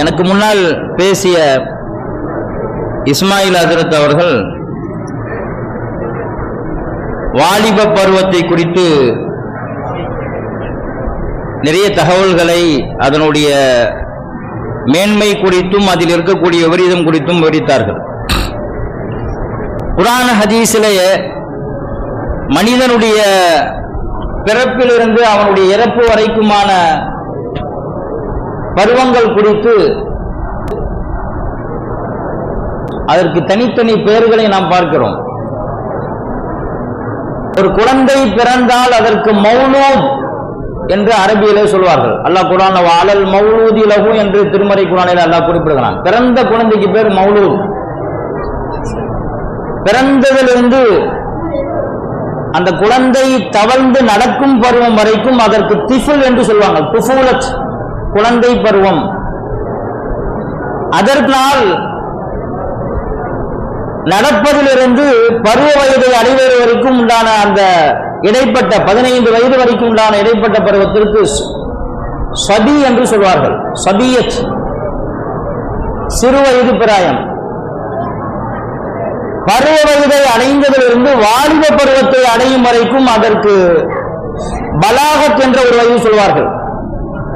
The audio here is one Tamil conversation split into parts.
எனக்கு முன்னால் பேசிய இஸ்மாயில் ஹஜ்ரத் அவர்கள் வாலிப பருவத்தை குறித்து நிறைய தகவல்களை அதனுடைய மேன்மை குறித்தும் அதில் இருக்கக்கூடிய விபரீதம் குறித்தும் விவரித்தார்கள். குர்ஆன் ஹதீஸிலே மனிதனுடைய பிறப்பிலிருந்து அவனுடைய இறப்பு வரைக்குமான பருவங்கள் குறித்து அதற்கு தனித்தனி பெயர்களை நாம் பார்க்கிறோம். ஒரு குழந்தை பிறந்தால் அதற்கு மௌலூத் என்று அரபியிலே சொல்வார்கள். அல்லாஹ் குர்ஆன்ல வஅலல் மௌலூதி லஹு என்று திருமறை குர்ஆனில் அல்லாஹ் குறிப்பிடுகிறான். பிறந்த குழந்தைக்கு பேர் மௌலூத். பிறந்ததிலிருந்து அந்த குழந்தை தவழ்ந்து நடக்கும் பருவம் வரைக்கும் அதற்கு திஃபுல் என்று சொல்வாங்க. துஃபூலத், குழந்தை பருவம். அதற்கால் நடப்பதிலிருந்து பருவ வயதை அடைவது வரைக்கும் உண்டான அந்த இடைப்பட்ட 15 வயது வரைக்கும் உண்டான இடைப்பட்ட பருவத்திற்கு சபி என்று சொல்வார்கள். சபியத், சிறு வயது பிராயம். பருவ வயதை அடைந்ததிலிருந்து வாலிப பருவத்தை அடையும் வரைக்கும் அதற்கு பலாகத் என்ற ஒரு வயது சொல்வார்கள்.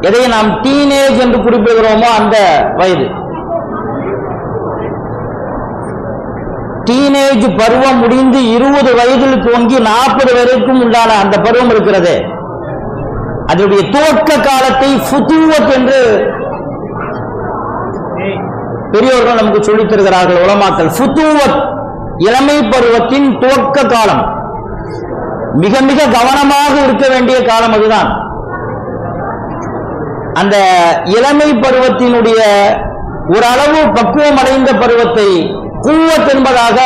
எதை நாம் டீனேஜ் என்று குறிப்பிடுகிறோமோ அந்த வயது. டீனேஜ் பருவம் முடிந்து 20 வயதில் துவங்கி 40 வரைக்கும் உண்டான அந்த பருவம் இருக்கிறது. அதனுடைய துவக்க காலத்தை ஃபுதுவத் என்று பெரியோர்கள் நமக்கு சொல்லித் தருகிறார்கள், உலமாக்கள். ஃபுதுவத், இளமை பருவத்தின் துவக்க காலம். மிக மிக கவனமாக இருக்க வேண்டிய காலம் அதுதான். அந்த இளமை பருவத்தினுடைய ஓரளவு பக்குவம் அடைந்த பருவத்தை குவத் என்பதாக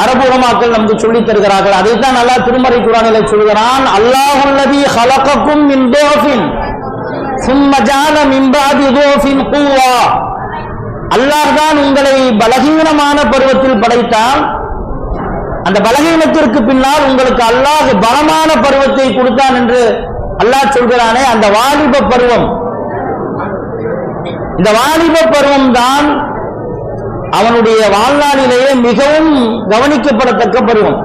அரபு உலமாக்கள் நமக்கு சொல்லித் தருகிறார்கள். அதைத்தான் அல்லாஹ் திருமறை குர்ஆனிலே சொல்கிறான். அல்லாஹுல்லதீ ஹலகக்கும் மின் துஃபின் சும்ம ஜஅல மின் பஅதி துஃபின் குவா. அல்லாஹ் தான் உங்களை பலகீனமான பருவத்தில் படைத்தான். அந்த பலகீனத்திற்கு பின்னால் உங்களுக்கு அல்லாஹ் பலமான பருவத்தை கொடுத்தான் என்று அல்லாஹ் சொல்கிறானே, அந்த வாலிப பருவம். இந்த வாலிப பருவம் தான் அவனுடைய வாழ்நாளிலேயே மிகவும் கவனிக்கப்படத்தக்க பருவம்.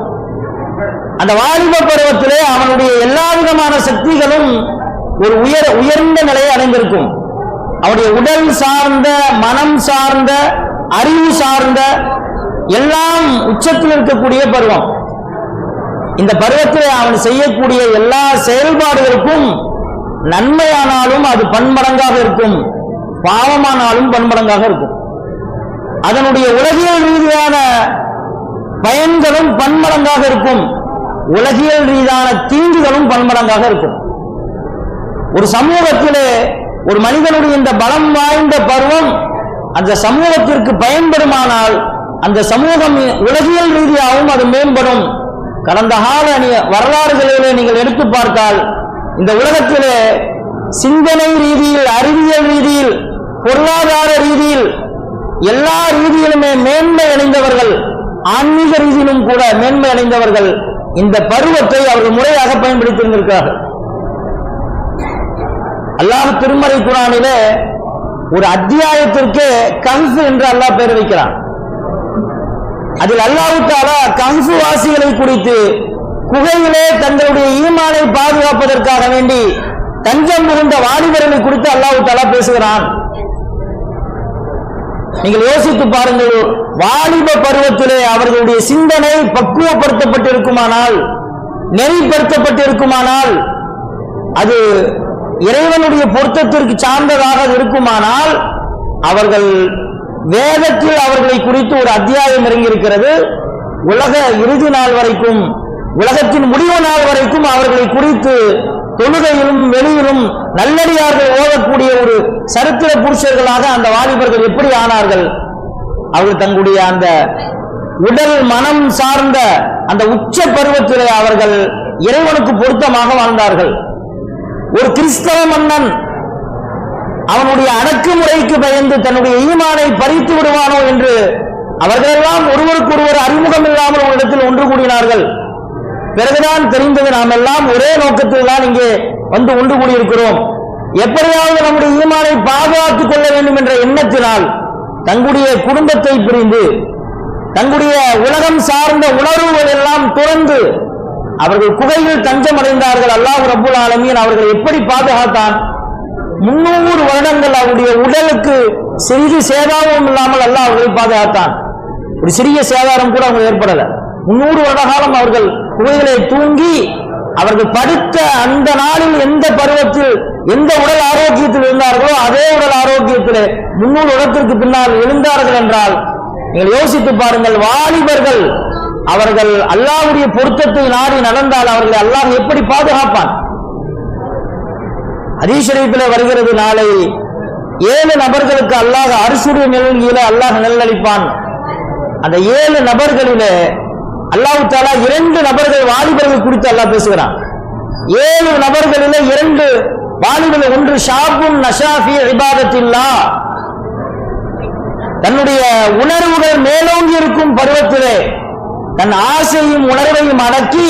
அந்த வாலிப பருவத்திலே அவனுடைய எல்லா விதமான சக்திகளும் ஒரு உயர்ந்த நிலையை அடைந்திருக்கும். அவனுடைய உடல் சார்ந்த, மனம் சார்ந்த, அறிவு சார்ந்த எல்லாம் உச்சத்தில் இருக்கக்கூடிய பருவம். இந்த பருவத்திலே அவன் செய்யக்கூடிய எல்லா செயல்பாடுகளுக்கும் நன்மையானாலும் அது பன்மடங்காக இருக்கும், பாவமானாலும் பன்மடங்காக இருக்கும். அதனுடைய உலகியல் ரீதியான பயன்களும் பன்மடங்காக இருக்கும், உலகியல் ரீதியான தீங்குகளும் பன்மடங்காக இருக்கும். ஒரு சமூகத்திலே ஒரு மனிதனுடைய இந்த பலம் வாய்ந்த பருவம் அந்த சமூகத்திற்கு பயன்படுமானால் அந்த சமூகம் உலகியல் ரீதியாகவும் அது மேம்படும். கடந்த கால வரலாறுகளிலே நீங்கள் எடுத்து பார்த்தால் இந்த உலகத்திலே சிந்தனை ரீதியில், அறிவியல் ரீதியில், பொருளாதார ரீதியில், எல்லா ரீதியிலுமே மேன்மை அடைந்தவர்கள், ஆன்மீக ரீதியிலும் கூட மேன்மை அடைந்தவர்கள் இந்த பருவத்தை அவர்கள் முறையாக பயன்படுத்தியிருக்கிறார்கள். அல்லாஹ் திருமறை குர்ஆனிலே ஒரு அத்தியாயத்திற்கு கஹ்ஃப் என்று அல்லாஹ் பெயர் வைக்கிறான். அதில் அல்லாஹ் தஆலா கஹ்ஃப் வாசிகளை குறித்து குகையிலே தங்களுடைய ஈமானை பாதுகாப்பதற்காக வேண்டி தஞ்சம் புகுந்த வாலிபர்களை குறித்து அல்லாஹ் தஆலா பேசுகிறான். நீங்கள் யோசித்து பாருங்கள். வாலிப பருவத்திலே அவர்களுடைய சிந்தனை பக்குவப்படுத்தப்பட்டிருக்குமானால், நெறிப்படுத்தப்பட்டிருக்குமானால், அது இறைவனுடைய பொருத்தத்திற்கு சார்ந்ததாக இருக்குமானால், அவர்கள் வேதத்தில் அவர்களை குறித்து ஒரு அத்தியாயம் இறங்கியிருக்கிறது. உலக இறுதி நாள் வரைக்கும், உலகத்தின் முடிவு நாள் வரைக்கும் அவர்களை குறித்து தொழுகையிலும் வெளியிலும் நல்லடியார்கள் ஓதக்கூடிய ஒரு சரித்திர புருஷர்களாக அந்த வாலிபர்கள் எப்படி ஆனார்கள்? அவர்கள் தங்களுடைய அந்த உடல் மனம் சார்ந்த அந்த உச்ச பருவத்திலே அவர்கள் இறைவனுக்கு பொருத்தமாக வாழ்ந்தார்கள். ஒரு கிறிஸ்தவ மன்னன் அவனுடைய அடக்குமுறைக்கு பயந்து தன்னுடைய ஈமானை பறித்து விடுவானோ என்று அவர்களெல்லாம் ஒருவருக்கொருவர் அறிமுகம் இல்லாமல் ஒரு இடத்தில் ஒன்று கூடினார்கள். பிறகுதான் தெரிந்தது நாம் எல்லாம் ஒரே நோக்கத்தில் தான் இங்கே வந்து ஒன்று கூடியிருக்கிறோம். எப்படியாவது நம்முடைய ஈமானை பாதுகாத்துக் கொள்ள வேண்டும் என்ற எண்ணத்தினால் தங்களுடைய குடும்பத்தை பிரிந்து தங்களுடைய உலகம் சார்ந்த உணர்வுகள் எல்லாம் துறந்து அவர்கள் குகையில் தஞ்சம் அடைந்தார்கள். அல்லாஹ் ரப்புல் ஆலமீன் அவர்களை எப்படி பாதுகாத்தான்? 300 வருடங்கள் அவருடைய உடலுக்கு சிறிது சேதாரம் இல்லாமல் அல்லாஹ் அவர்களை பாதுகாத்தான். ஒரு சிறிய சேதாரம் கூட அவங்க ஏற்படல. 300 வருட காலம் அவர்கள் குகைகளை தூங்கி அவர்கள் படுத்த அந்த நாளில் எந்த பருவத்தில் எந்த உடல் ஆரோக்கியத்தில் இருந்தார்களோ அதே உடல் ஆரோக்கியத்தில் 300 வருடத்திற்கு பின்னால் எழுந்தார்கள் என்றால் நீங்கள் யோசித்து பாருங்கள். வாலிபர்கள் அவர்கள் அல்லாஹ்வுடைய பொருத்தத்தை நாடி நடந்தால் அவர்களை அல்லாஹ் எப்படி பாதுகாப்பான்? ஹதீஸ் ஷரீஃபிலே வருகிறது, நாளை 7 நபர்களுக்கு அல்லாஹ் அர்ஷுடைய நிழலிலே அல்லாஹ் நிழலளிப்பான். அந்த 7 நபர்களிலே அல்லாஹ் தஆலா 2 நபர்கள் வாலிபர்கள் குறித்து அல்லாஹ் பேசுகிறான். 7 நபர்களிலே 2 வாலிபர்கள், ஒன்று ஷாபுன் நஷா ஃபீ இபாதத்தில்லாஹ், தன்னுடைய உணர்வுகள் மேலோங்கி இருக்கும் பருவத்திலே தன் ஆசையும் உணர்வையும் அடக்கி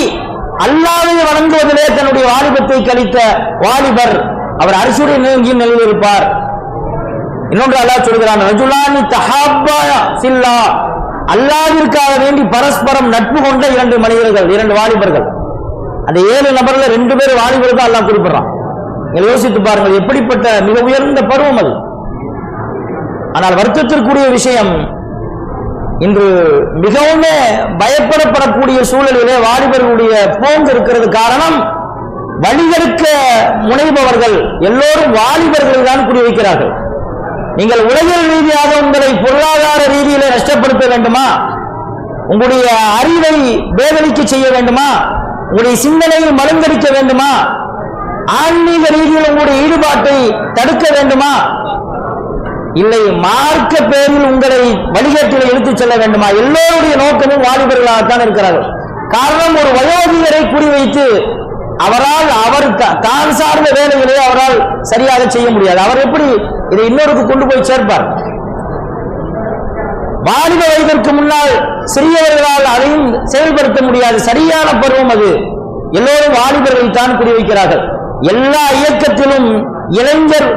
அல்லாஹ்வை வணங்குவதிலே தன்னுடைய வாலிபத்தை கழித்த வாலிபர், அவர் அர்ஷுடைய நிலையில் இருப்பார். இன்னொன்று அல்லாஹ் சொல்கிறான், ரஜுலானி தஹாப்பா ஃபில்லாஹ், அல்லாஹ்விற்காக வேண்டி பரஸ்பரம் நட்பு கொண்ட 2 மனிதர்கள், 2 வாலிபர்கள். அந்த 7 நபர்ல 2 பேர் வாலிபர்கள் தான் அல்லாஹ் குறிப்பிடுறான். நீங்கள் யோசித்து பாருங்கள், எப்படிப்பட்ட மிக உயர்ந்த பருவம் அது. ஆனால் வருத்தத்திற்குரிய விஷயம், இன்று மிகவும் பயப்படப்படக்கூடிய சூழலிலே வாலிபர்களுடைய போங்கு இருக்கிறது. காரணம், வழிகெடுக்க முனைபவர்கள் எல்லோரும் வாலிபர்களை தான் குறி வைக்கிறார்கள். நீங்கள் உலகியல் ரீதியாக உங்களை பொருளாதார ரீதியிலே நஷ்டப்படுத்த வேண்டுமா? உங்களுடைய அறிவை வேதனைக்கு செய்ய வேண்டுமா? உங்களுடைய சிந்தனையை மழுங்கடிக்க வேண்டுமா? ஆன்மீக ரீதியில் உங்களுடைய ஈடுபாட்டை தடுக்க வேண்டுமா? இல்லை மார்க்க பேரில் உங்களை வழிகேட்டில் இழுத்துச் செல்ல வேண்டுமா? எல்லோருடைய நோக்கமும் வாலிபர்களாகத்தான் இருக்கிறார்கள். காரணம், ஒரு வயோதிகரை குறிவைத்து அவரால் அவர் தான் சார்ந்த வேலைகளை அவரால் சரியாக செய்ய முடியாது. அவர் எப்படி இதை இன்னொருக்கு கொண்டு போய் சேர்ப்பார்? வாலிப வயதிற்கு முன்னால் சிறியவர்களால் அதையும் செயல்படுத்த முடியாது. சரியான பருவம் அது. எல்லோரும் வாலிபர்களை தான் குறிவைக்கிறார்கள். எல்லா இயக்கத்திலும் இளைஞர்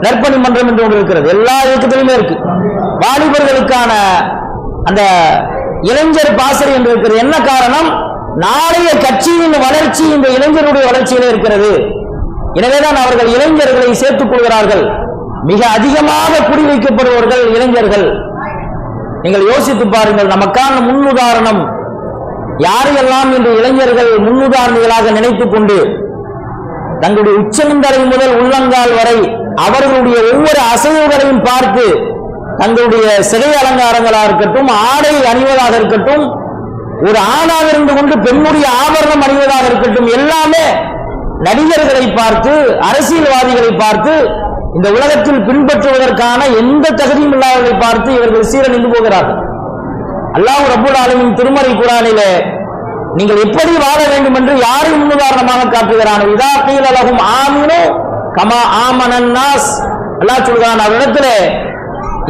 நற்பணி மன்றம் என்று ஒன்று இருக்கிறது. எல்லா இயக்கத்திலுமே இருக்கு. வாலிபர்களுக்கான அந்த இளைஞர் பாசறை என்று இருக்கிறது. என்ன காரணம்? நாளைய கட்சியின் வளர்ச்சி இந்த இளைஞருடைய வளர்ச்சியிலே இருக்கிறது. எனவேதான் அவர்கள் இளைஞர்களை சேர்த்துக் கொள்கிறார்கள். மிக அதிகமாக குறிவைக்கப்படுபவர்கள் இளைஞர்கள். நீங்கள் யோசித்து பாருங்கள், நமக்கான முன்னுதாரணம் யாரையெல்லாம் இன்று இளைஞர்கள் முன்னுதாரணிகளாக நினைத்துக் கொண்டு தங்களுடைய உச்சந்தலை முதல் உள்ளங்கால் வரை அவர்களுடைய ஒவ்வொரு அசைவுகளையும் பார்த்து தங்களுடைய சிலை அலங்காரங்களாக இருக்கட்டும், ஆடை அணிவதாக இருக்கட்டும், ஒரு ஆணாக இருந்து கொண்டு பெண்ணுடைய ஆபரணம் அணிவதாக இருக்கட்டும், எல்லாமே நடிகர்களை பார்த்து, அரசியல்வாதிகளை பார்த்து, இந்த உலகத்தில் பின்பற்றுவதற்கான எந்த தகுதியும் இல்லாதவர்களை பார்த்து இவர்கள் சீரழிந்து போகிறார்கள். அல்லாஹ் ரப்புல் ஆலமீன் திருமறை குர்ஆனிலே நீங்கள் எப்படி வாழ வேண்டும் என்று யாரை முன்னுதாரணமாக காட்டுகிறான்? இதா கீல லஹும் ஆமினு கமா ஆமனன் நாஸ், அல்லாஹ் சொல்கிறான், அவரிடத்திலே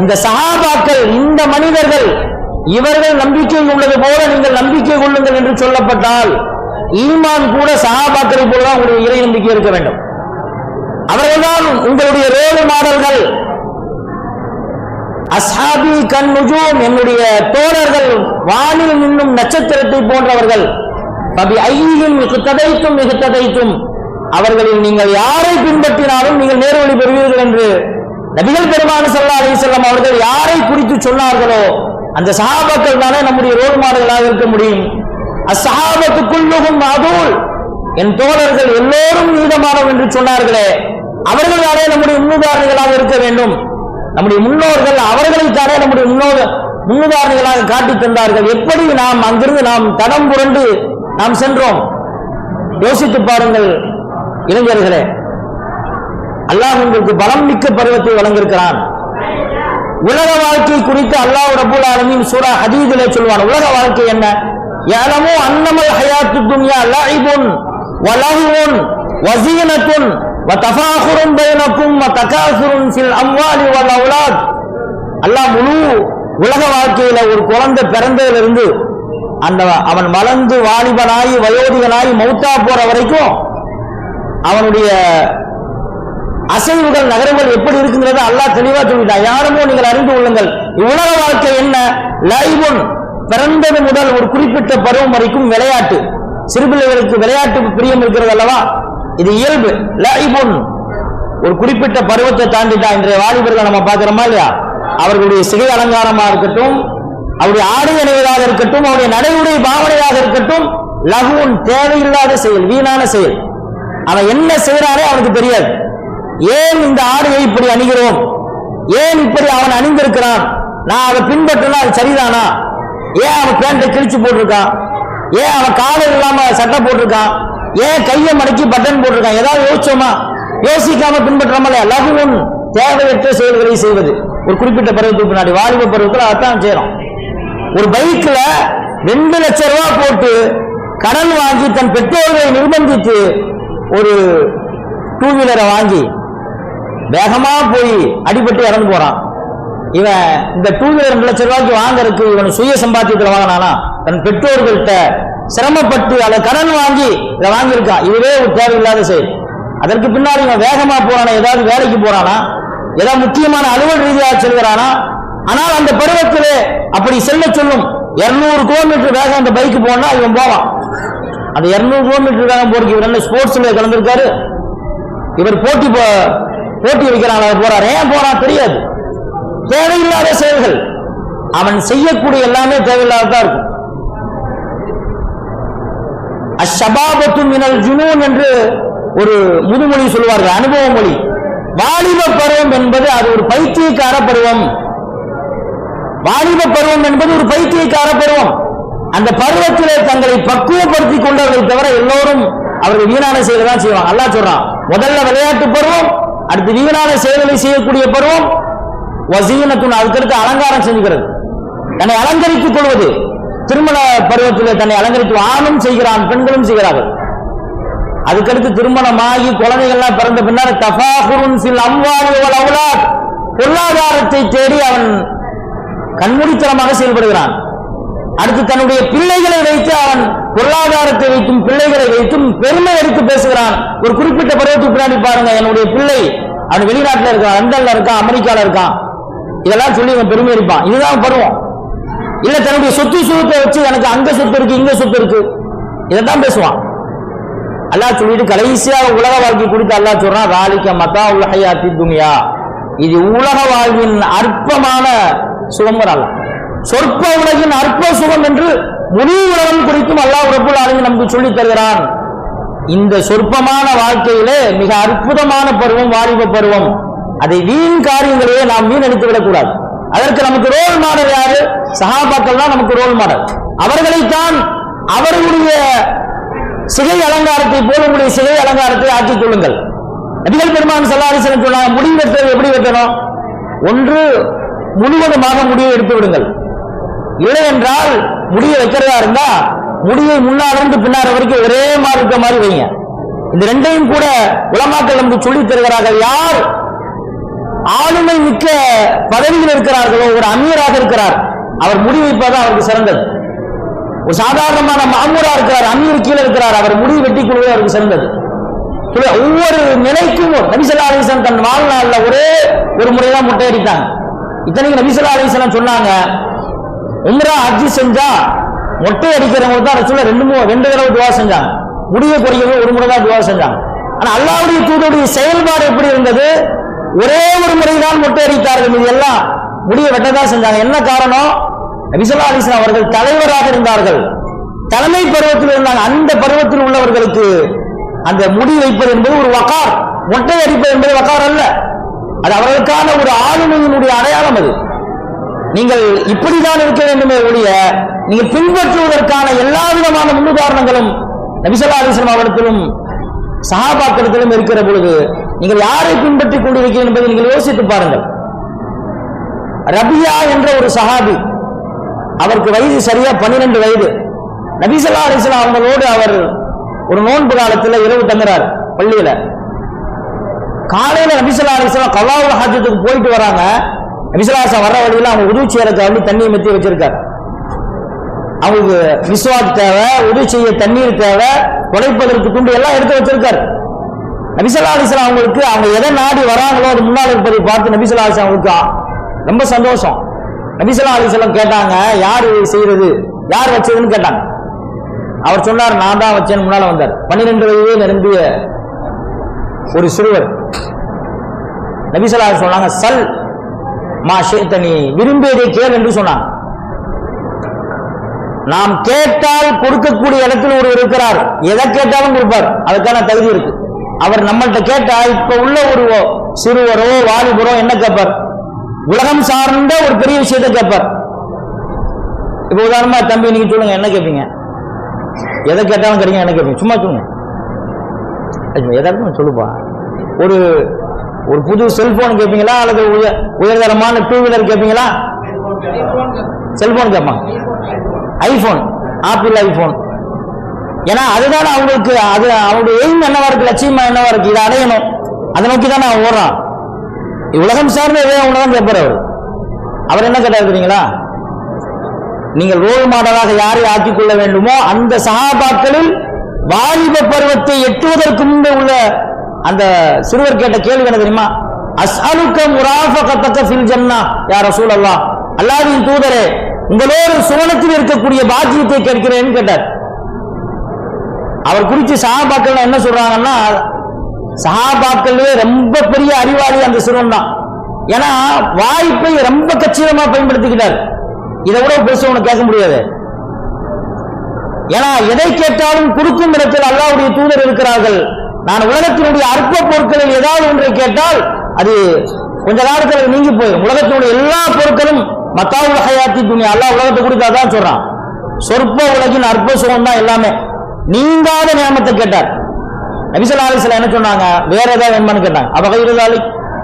இந்த சஹாபாக்கள், இந்த மனிதர்கள், இவர்கள் நம்பிக்கை உள்ளது போல நீங்கள் நம்பிக்கை கொள்ளுங்கள் என்று சொல்லப்பட்டால் ஈமான் கூட சஹாபாக்களை போல உங்களுடைய இறை நம்பிக்கை இருக்க வேண்டும். அவர்கள்தான் உங்களுடைய ரோல் மாடல்கள். அஸ்ஹாபி கன் நுஜூம், என்னுடைய தோழர்கள் வானில் நின்னும் நட்சத்திரத்தை போன்றவர்கள். பபி ஐயும் இஹ்ததைத்தும் இஹ்ததைத்தும், அவர்களில் நீங்கள் யாரை பின்பற்றினாலும் நீங்கள் நேர்வழி பெறுவீர்கள் என்று நபிகள் பெருமான் ஸல்லல்லாஹு அலைஹி வஸல்லம் அவர்கள் யாரை குறித்து சொன்னார்களோ அந்த சஹாபாக்கள் தானே நம்முடைய ரோல் மாடல்களாக இருக்க முடியும். அஸ்ஸஹாபத்து குல்லுஹும் அதூல், என் தோழர்கள் எல்லோரும் நீதமானவர் என்று சொன்னார்களே, அவர்கள் தானே நம்முடைய முன்னுதாரணிகளாக இருக்க வேண்டும். நம்முடைய முன்னோர்கள் அவர்களைத்தானே நம்முடைய முன்னுதாரணிகளாக காட்டி தந்தார்கள். எப்படி நாம் அங்கிருந்து நாம் தடம் புரண்டு நாம் சென்றோம்? யோசித்து பாருங்கள் இளைஞர்களே. அல்லாஹ் உங்களுக்கு பலம் மிக்க பருவத்தை வழங்கியிருக்கிறான். உலக வாழ்க்கை குறித்து அல்லாஹ் ரப்புல் ஆலமீன் சூரா ஹதீதிலே சொல்வான். உலக வாழ்க்கை என்ன? யஅலமு அன்னமல் ஹயாத்து துன்யா லஇபுன் வ லஹ்வுன் வ ஸீனத்துன் வ தஃபாகுருன் பைனக்கும் வ தகாசுருன் ஃபில் அம்வாலி வல் அவுலாத். அல்லாஹ் முழு உலக வாழ்க்கையில ஒரு குழந்தை பிறந்ததிலிருந்து அவன் வளர்ந்து வாலிபனாகி வயோதிகனாகி மௌத்தா போற வரைக்கும் அவனுடைய அசைவுகள் நகரங்கள் எப்படி இருக்குங்கிறத அல்லாஹ் தெளிவா சொல்லிட்டான். யாருமோ நீங்கள் அறிந்து கொள்ளுங்கள், உலக வாழ்க்கை என்ன, லைபுன் பிறந்தது முதல் ஒரு குறிப்பிட்ட பருவம் வரைக்கும் விளையாட்டு. சிறுபிள்ளைகளுக்கு விளையாட்டு பிரியம் இருக்கிறது அல்லவா, இது இயல்பு. லைபுன் ஒரு குறிப்பிட்ட பருவத்தை தாண்டிட்டா இன்றைய வாலிபர்கள் நம்ம பார்க்கிறோமா இல்லையா, அவர்களுடைய சிகை அலங்காரமா இருக்கட்டும், அவருடைய ஆடை அணிவதாக இருக்கட்டும், அவருடைய நடைமுறை பாவனையாக இருக்கட்டும், லகுன் தேவையில்லாத செயல், வீணான செயல். அவன் என்ன செய்யறானே அவனுக்கு தெரியாது. ஏன் இந்த ஆடையை இப்படி அணிகிறோம், ஏன் இப்படி அவன் அணிந்திருக்கிறான், நான் அதை பின்பற்றினா அது சரிதானா, ஏன் அவன் பேண்டை கிழிச்சு போட்டிருக்கான், ஏன் அவன் காலர் இல்லாம சட்டை போட்டிருக்கான், ஏன் கையை மடக்கி பட்டன் போட்டிருக்கான், ஏதாவது யோசிச்சோமா, யோசிக்காம பின்பற்றாம லகுன் தேவையற்ற செயல்களை செய்வது. ஒரு குறிப்பிட்ட பருவத்துக்கு பின்னாடி வாலிப பருவத்தில் அதான் செய்யறோம். ஒரு பைக்ல 2 லட்சம் ரூபாய் போட்டு கடன் வாங்கி தன் பெற்றோர்களை நிர்பந்தித்து ஒரு 2 வீலரை வாங்கி வேகமா போய் அடிபட்டு இறந்து போறான். இவன் இந்த 2 வீலர் 2 லட்சம் ரூபாய்க்கு வாங்கறதுக்கு இவன் சுய சம்பாத்தியத்தில் வாங்கினானா, தன் பெற்றோர்கள்ட்ட சிரமப்பட்டு அதை கடன் வாங்கி இதை வாங்கியிருக்கான். இதுவே ஒரு தேவையில்லாத செயல். அதற்கு பின்னாடி இவன் வேகமா போறானா, ஏதாவது வேலைக்கு போறானா, ஏதாவது முக்கியமான அலுவல் ரீதியாக செல்கிறானா. ஆனால் அந்த பருவத்திலே அப்படி செல்ல சொல்லும் 200 கிலோமீட்டர் வேகம் அந்த பைக்கு போனா இவன் போவான். அந்த 200 கிலோமீட்டர் வேகம் போறதுக்கு இவர் என்ன ஸ்போர்ட்ஸ்ல கலந்துருக்காரு, இவர் போட்டி வைக்கிறாங்க, போறாரு, ஏன் போறான் தெரியாது. தேவையில்லாத செயல்கள், அவன் செய்யக்கூடிய எல்லாமே தேவையில்லாததான் இருக்கும். அஷ்ஷபாபத்து மினல் ஜுனூன் என்று ஒரு முதுமொழி சொல்வார்கள், அனுபவ மொழி. வாலிப பருவம் என்பது அது ஒரு பைத்தியக்கார பருவம். வாலிப பருவம் என்பது ஒரு பைத்தியக்கார பருவம். அந்த பருவத்திலே தங்களை பக்குவப்படுத்திக் கொண்டவர்களை தவிர எல்லோரும் அவர்கள் வீணான செயலை தான் செய்வாங்க. அல்லாஹ் சொல்றான், முதல்ல விளையாட்டு பருவம், அடுத்து வீணான செயல்களை செய்யக்கூடிய பருவம், வசீனத்துன் அதுக்கடுத்து அலங்காரம் செஞ்சுக்கிறது, தன்னை அலங்கரித்துக் கொள்வது. திருமண பருவத்திலே தன்னை அலங்கரித்து ஆணும் செய்கிறான், பெண்களும் செய்கிறார்கள். அதுக்கடுத்து திருமணமாகி குழந்தைகள்லாம் பிறந்த பின்னர் தஃபாகுருன் ஃபில் அம்வாலி வல் அவுலாத், பொருளாதாரத்தை தேடி அவன் கண்மூடித்தனமாக செயல்படுகிறான். அடுத்து தன்னுடைய பிள்ளைகளை வைத்து அவன் பொருளாதாரத்தை வைத்தும் பிள்ளைகளை வைத்தும் பெருமை எடுத்து பேசுகிறான். ஒரு குறிப்பிட்ட பருவத்துக்கு பின்னாடி பாருங்க, என்னுடைய பிள்ளை அவன் வெளிநாட்டில் இருக்கான், லண்டன்ல இருக்கான், அமெரிக்கால இருக்கான், இதெல்லாம் சொல்லி அவன் பெருமை இருப்பான். இதுதான் பருவம். இல்ல தன்னுடைய சொத்து சுகத்தை வச்சு எனக்கு அங்க சொத்து இருக்கு, இங்க சொத்து இருக்கு, இதைத்தான் பேசுவான். அல்லாஹ் சொல்லிட்டு கடைசியாக உலக வாழ்க்கை குறித்து அல்லாஹ் சொல்றான், ராலிக்க மத்தா உல் ஹயாத்தி துனியா, இது உலக வாழ்வின் அற்பமான சுகம். அல்ல சொற்ப உலகின் அற்ப சுகம் என்று முழு உலகம் குறித்தும் அல்லாஹ் ரப்பல் ஆலமீன் நமக்கு சொல்லித் தருகிறான். இந்த சொற்பமான வாழ்க்கையிலே மிக அற்புதமான பருவம் வாலிப பருவம். அதை வீண் காரியங்களையே நாம் வீணடித்து விடக்கூடாது. அதற்கு நமக்கு ரோல் மாடல் யாரு? சஹாபாக்கள் தான் நமக்கு ரோல் மாடல். அவர்களைத்தான் அவர்களுடைய சிகை அலங்காரத்தை போல உங்களுடைய சிகை அலங்காரத்தை ஆக்கிக் கொள்ளுங்கள். நபிகள் பெருமான் ஸல்லல்லாஹு அலைஹி வஸல்லம் சொன்னாங்க, முடி வெட்டுறது எப்படி வெட்டணும்? ஒன்று முழுவதுமாக முடியை எடுத்து விடுங்கள், இல்லை என்றால் முடியை வைக்கிறதா இருந்தா முடியை முன்னாலிருந்து பின்னாடி வரைக்கும் ஒரே மாதிரி இருக்க மாதிரி வைங்க. இந்த ரெண்டையும் கூட உலமாக்கள் நமக்கு சொல்லித் தருகிறார்கள். யார் ஆளுமை மிக்க பதவியில் இருக்கிறார்களோ, ஒரு அமீராக இருக்கிறார், அவர் முடி வைப்பதான் அவருக்கு சிறந்தது. ஒரு சாதாரணமான மாமூரா இருக்கிறார், அமீர் கீழே இருக்கிறார், அவர் முடி வெட்டிக் கொள்வது அவருக்கு சிறந்தது. ஒவ்வொரு நிலைக்கும் நபி ஸல்லல்லாஹு அலைஹி வஸல்லம் தன் வாழ்நாள்ல ஒரே ஒரு முறைதான் முட்டை அடித்தாங்க. இத்தனைக்கு நபி ஸல்லல்லாஹு அலைஹி வஸல்லம் சொன்னாங்க, உம்ரா ஹஜ் செஞ்சா மொட்டை அடிக்கிறவங்க தான் ரசூலுல்லாஹ் 2 தடவை துவா செஞ்சாங்க, முடிய குறைக்கவும் ஒரு முறை தான் துவா செஞ்சாங்க. ஆனா அல்லாஹ்வுடைய தூதருடைய செயல்பாடு எப்படி இருந்தது? ஒரே ஒரு முறைதான் மொட்டை அடித்தார்கள், இது எல்லாம் முடிய வெட்டதான் செஞ்சாங்க. என்ன காரணம்? நபி ஸல்லல்லாஹு அலைஹி வஸல்லம் அவர்கள் தலைவராக இருந்தார்கள், தலைமை பருவத்தில் இருந்தாங்க. அந்த பருவத்தில் உள்ளவர்களுக்கு அந்த முடி வைப்பது என்பது ஒரு வகார், மொட்டை அடிப்பது என்பது வகார் அல்ல, அது அவர்களுக்கான ஒரு ஆளுமையினுடைய அடையாளம். அது நீங்கள் இப்படிதான் இருக்க வேண்டுமே ஒழிய நீங்கள் பின்பற்றுவதற்கான எல்லா விதமான முன்னுதாரணங்களும் நபி ஸல்லல்லாஹு அலைஹி வஸல்லம் அவர்களிடத்திலும் சஹாபாக்களிடத்திலும் இருக்கிற பொழுது நீங்கள் யாரை பின்பற்றிக் கொண்டிருக்கிறீர்கள் என்பதை நீங்கள் யோசித்து பாருங்கள். ரபியா என்ற ஒரு சஹாபி, அவருக்கு வயது சரியா 12 வயது. நபி ஸல்லல்லாஹு அலைஹி வஸல்லம் அவங்களோடு அவர் ஒரு நோன்பு காலத்தில் இரவு தங்குறார் பள்ளியில. காலையில நபி ஸல்லல்லாஹு அலைஹி வஸல்லம் கலாவுல் ஹாஜத்துக்கு போயிட்டு வராங்க. நபி ஸல்லல்லாஹு அலைஹி வஸல்லம் வர்ற வழியில அவங்க உது செய்யறதுக்காக தண்ணியை மெத்தி வச்சிருக்காரு. அவங்களுக்கு விஸ்வாக் தேவை, உது செய்ய தண்ணீர் தேவை, துடைப்பதற்கு துண்டு எல்லாம் எடுத்து வச்சிருக்காரு. நபி ஸல்லல்லாஹு அலைஹி வஸல்லம் அவங்களுக்கு அவங்க எதை நாடி வராங்களோ அது முன்னால் இருப்பதை பார்த்து நபி ஸல்லல்லாஹு அலைஹி வஸல்லம் அவங்களுக்கு ரொம்ப சந்தோஷம். நபி ஸல்லல்லாஹு அலைஹி வஸல்லம் கேட்டாங்க, யார் செய்யறது, யார் வச்சதுன்னு கேட்டாங்க. அவர் சொன்னார், நான் தான் வச்சேன்னு முன்னால வந்தார். 12 வயதே நிரம்பிய ஒரு சிறுவர். நபி ஸல்லல்லாஹு அலைஹி வஸல்லம் சொன்னாங்க, சல் மா ஷி'த, நீ விரும்பியதை கேள் என்று சொன்னாங்க. நாம் கேட்டால் கொடுக்கக்கூடிய இடத்தில் ஒருவர் இருக்கிறார், எதை கேட்டாலும் கொடுப்பார், அதுக்கான தகுதி இருக்கு. அவர் நம்மள்கிட்ட கேட்டா இப்ப உள்ள ஒரு சிறுவரோ வாலிபரோ என்ன கேட்பார், உலகம் சார்ந்த ஒரு பெரிய விஷயத்தை கேட்பார். இப்ப உதாரணமா, தம்பி நீங்க சொல்லுங்க, என்ன கேட்பீங்க? எதை கேட்டாலும் கிடைக்கும், என்ன கேட்பீங்க? சும்மா சொல்லுங்க, எதாச்சும் சொல்லுப்பா. ஒரு ஒரு புது செல்போன் கேட்பீங்களா, அல்லது உயர்தரமான 2 வீலர் கேட்பீங்களா? செல்போன் கேட்பாங்க, ஐபோன், ஆப்பிள் ஐபோன். ஏன்னா அதுதான் அவங்களுக்கு, அது அவங்களுடைய எய்ம் என்னவா இருக்கு, லட்சியமா என்னவா இருக்கு, இதை அடையணும், அதை நோக்கி தானே அவன் ஓடுறான். உலகம் சார்ந்த எதே உலகம் கேட்பார். அவர் என்ன கேட்டார் தெரியுங்களா? நீங்கள் ரோல் மாடலாக யாரை ஆக்கிக் கொள்ள வேண்டுமோ அந்த சஹாபாக்களில் வாலிப பருவத்தை எட்டுவதற்கு முன்பே உள்ள அந்த சிறுவர் கேட்ட கேள்வி என்ன தெரியுமா? அஸ்அலுக முராஃபகதக ஃபில் ஜன்னah யா ரசூலல்லாஹ், அல்லாஹ்வின் தூதரே, உங்களோடு சுவனத்தில் இருக்கக்கூடிய பாக்கியத்தை கேட்கிறேன்னு கேட்டார். அவர் குறித்து சஹாபாக்கள் என்ன சொல்றாங்கன்னா, சஹாபாக்களே ரொம்ப பெரிய அறிவாளி அந்த சிறுவன் தான். ஏன்னா வாய்ப்பை ரொம்ப கச்சிதமா பயன்படுத்திக்கிட்டார். இதை விட பெருசு உனக்கு கேட்க முடியாது. ஏன்னா எதை கேட்டாலும் கொடுக்கும் இடத்தில் அல்லாஹ்வுடைய தூதர் இருக்கிறார்கள். நான் உலகத்தினுடைய அற்ப பொருட்களில் ஏதாவது ஒன்றை கேட்டால் அது கொஞ்ச காலத்தில் நீங்கி போயிடும். உலகத்தினுடைய எல்லா பொருட்களும் மத்தாவுல் ஹயாத்தி துன்யா, அல்லாஹ் உலகத்தை கொடுத்தாதான் சொல்றான். சொற்ப உலகின் அற்ப சுகம் தான் எல்லாமே. நீங்காத நியமத்தை கேட்டார். நபி ஸல்லல்லாஹு அலைஹி வஸல்லம் என்ன சொன்னாங்க? வேற ஏதாவது வேணுமான்னு கேட்டாங்க. அப்ப கையிலாலி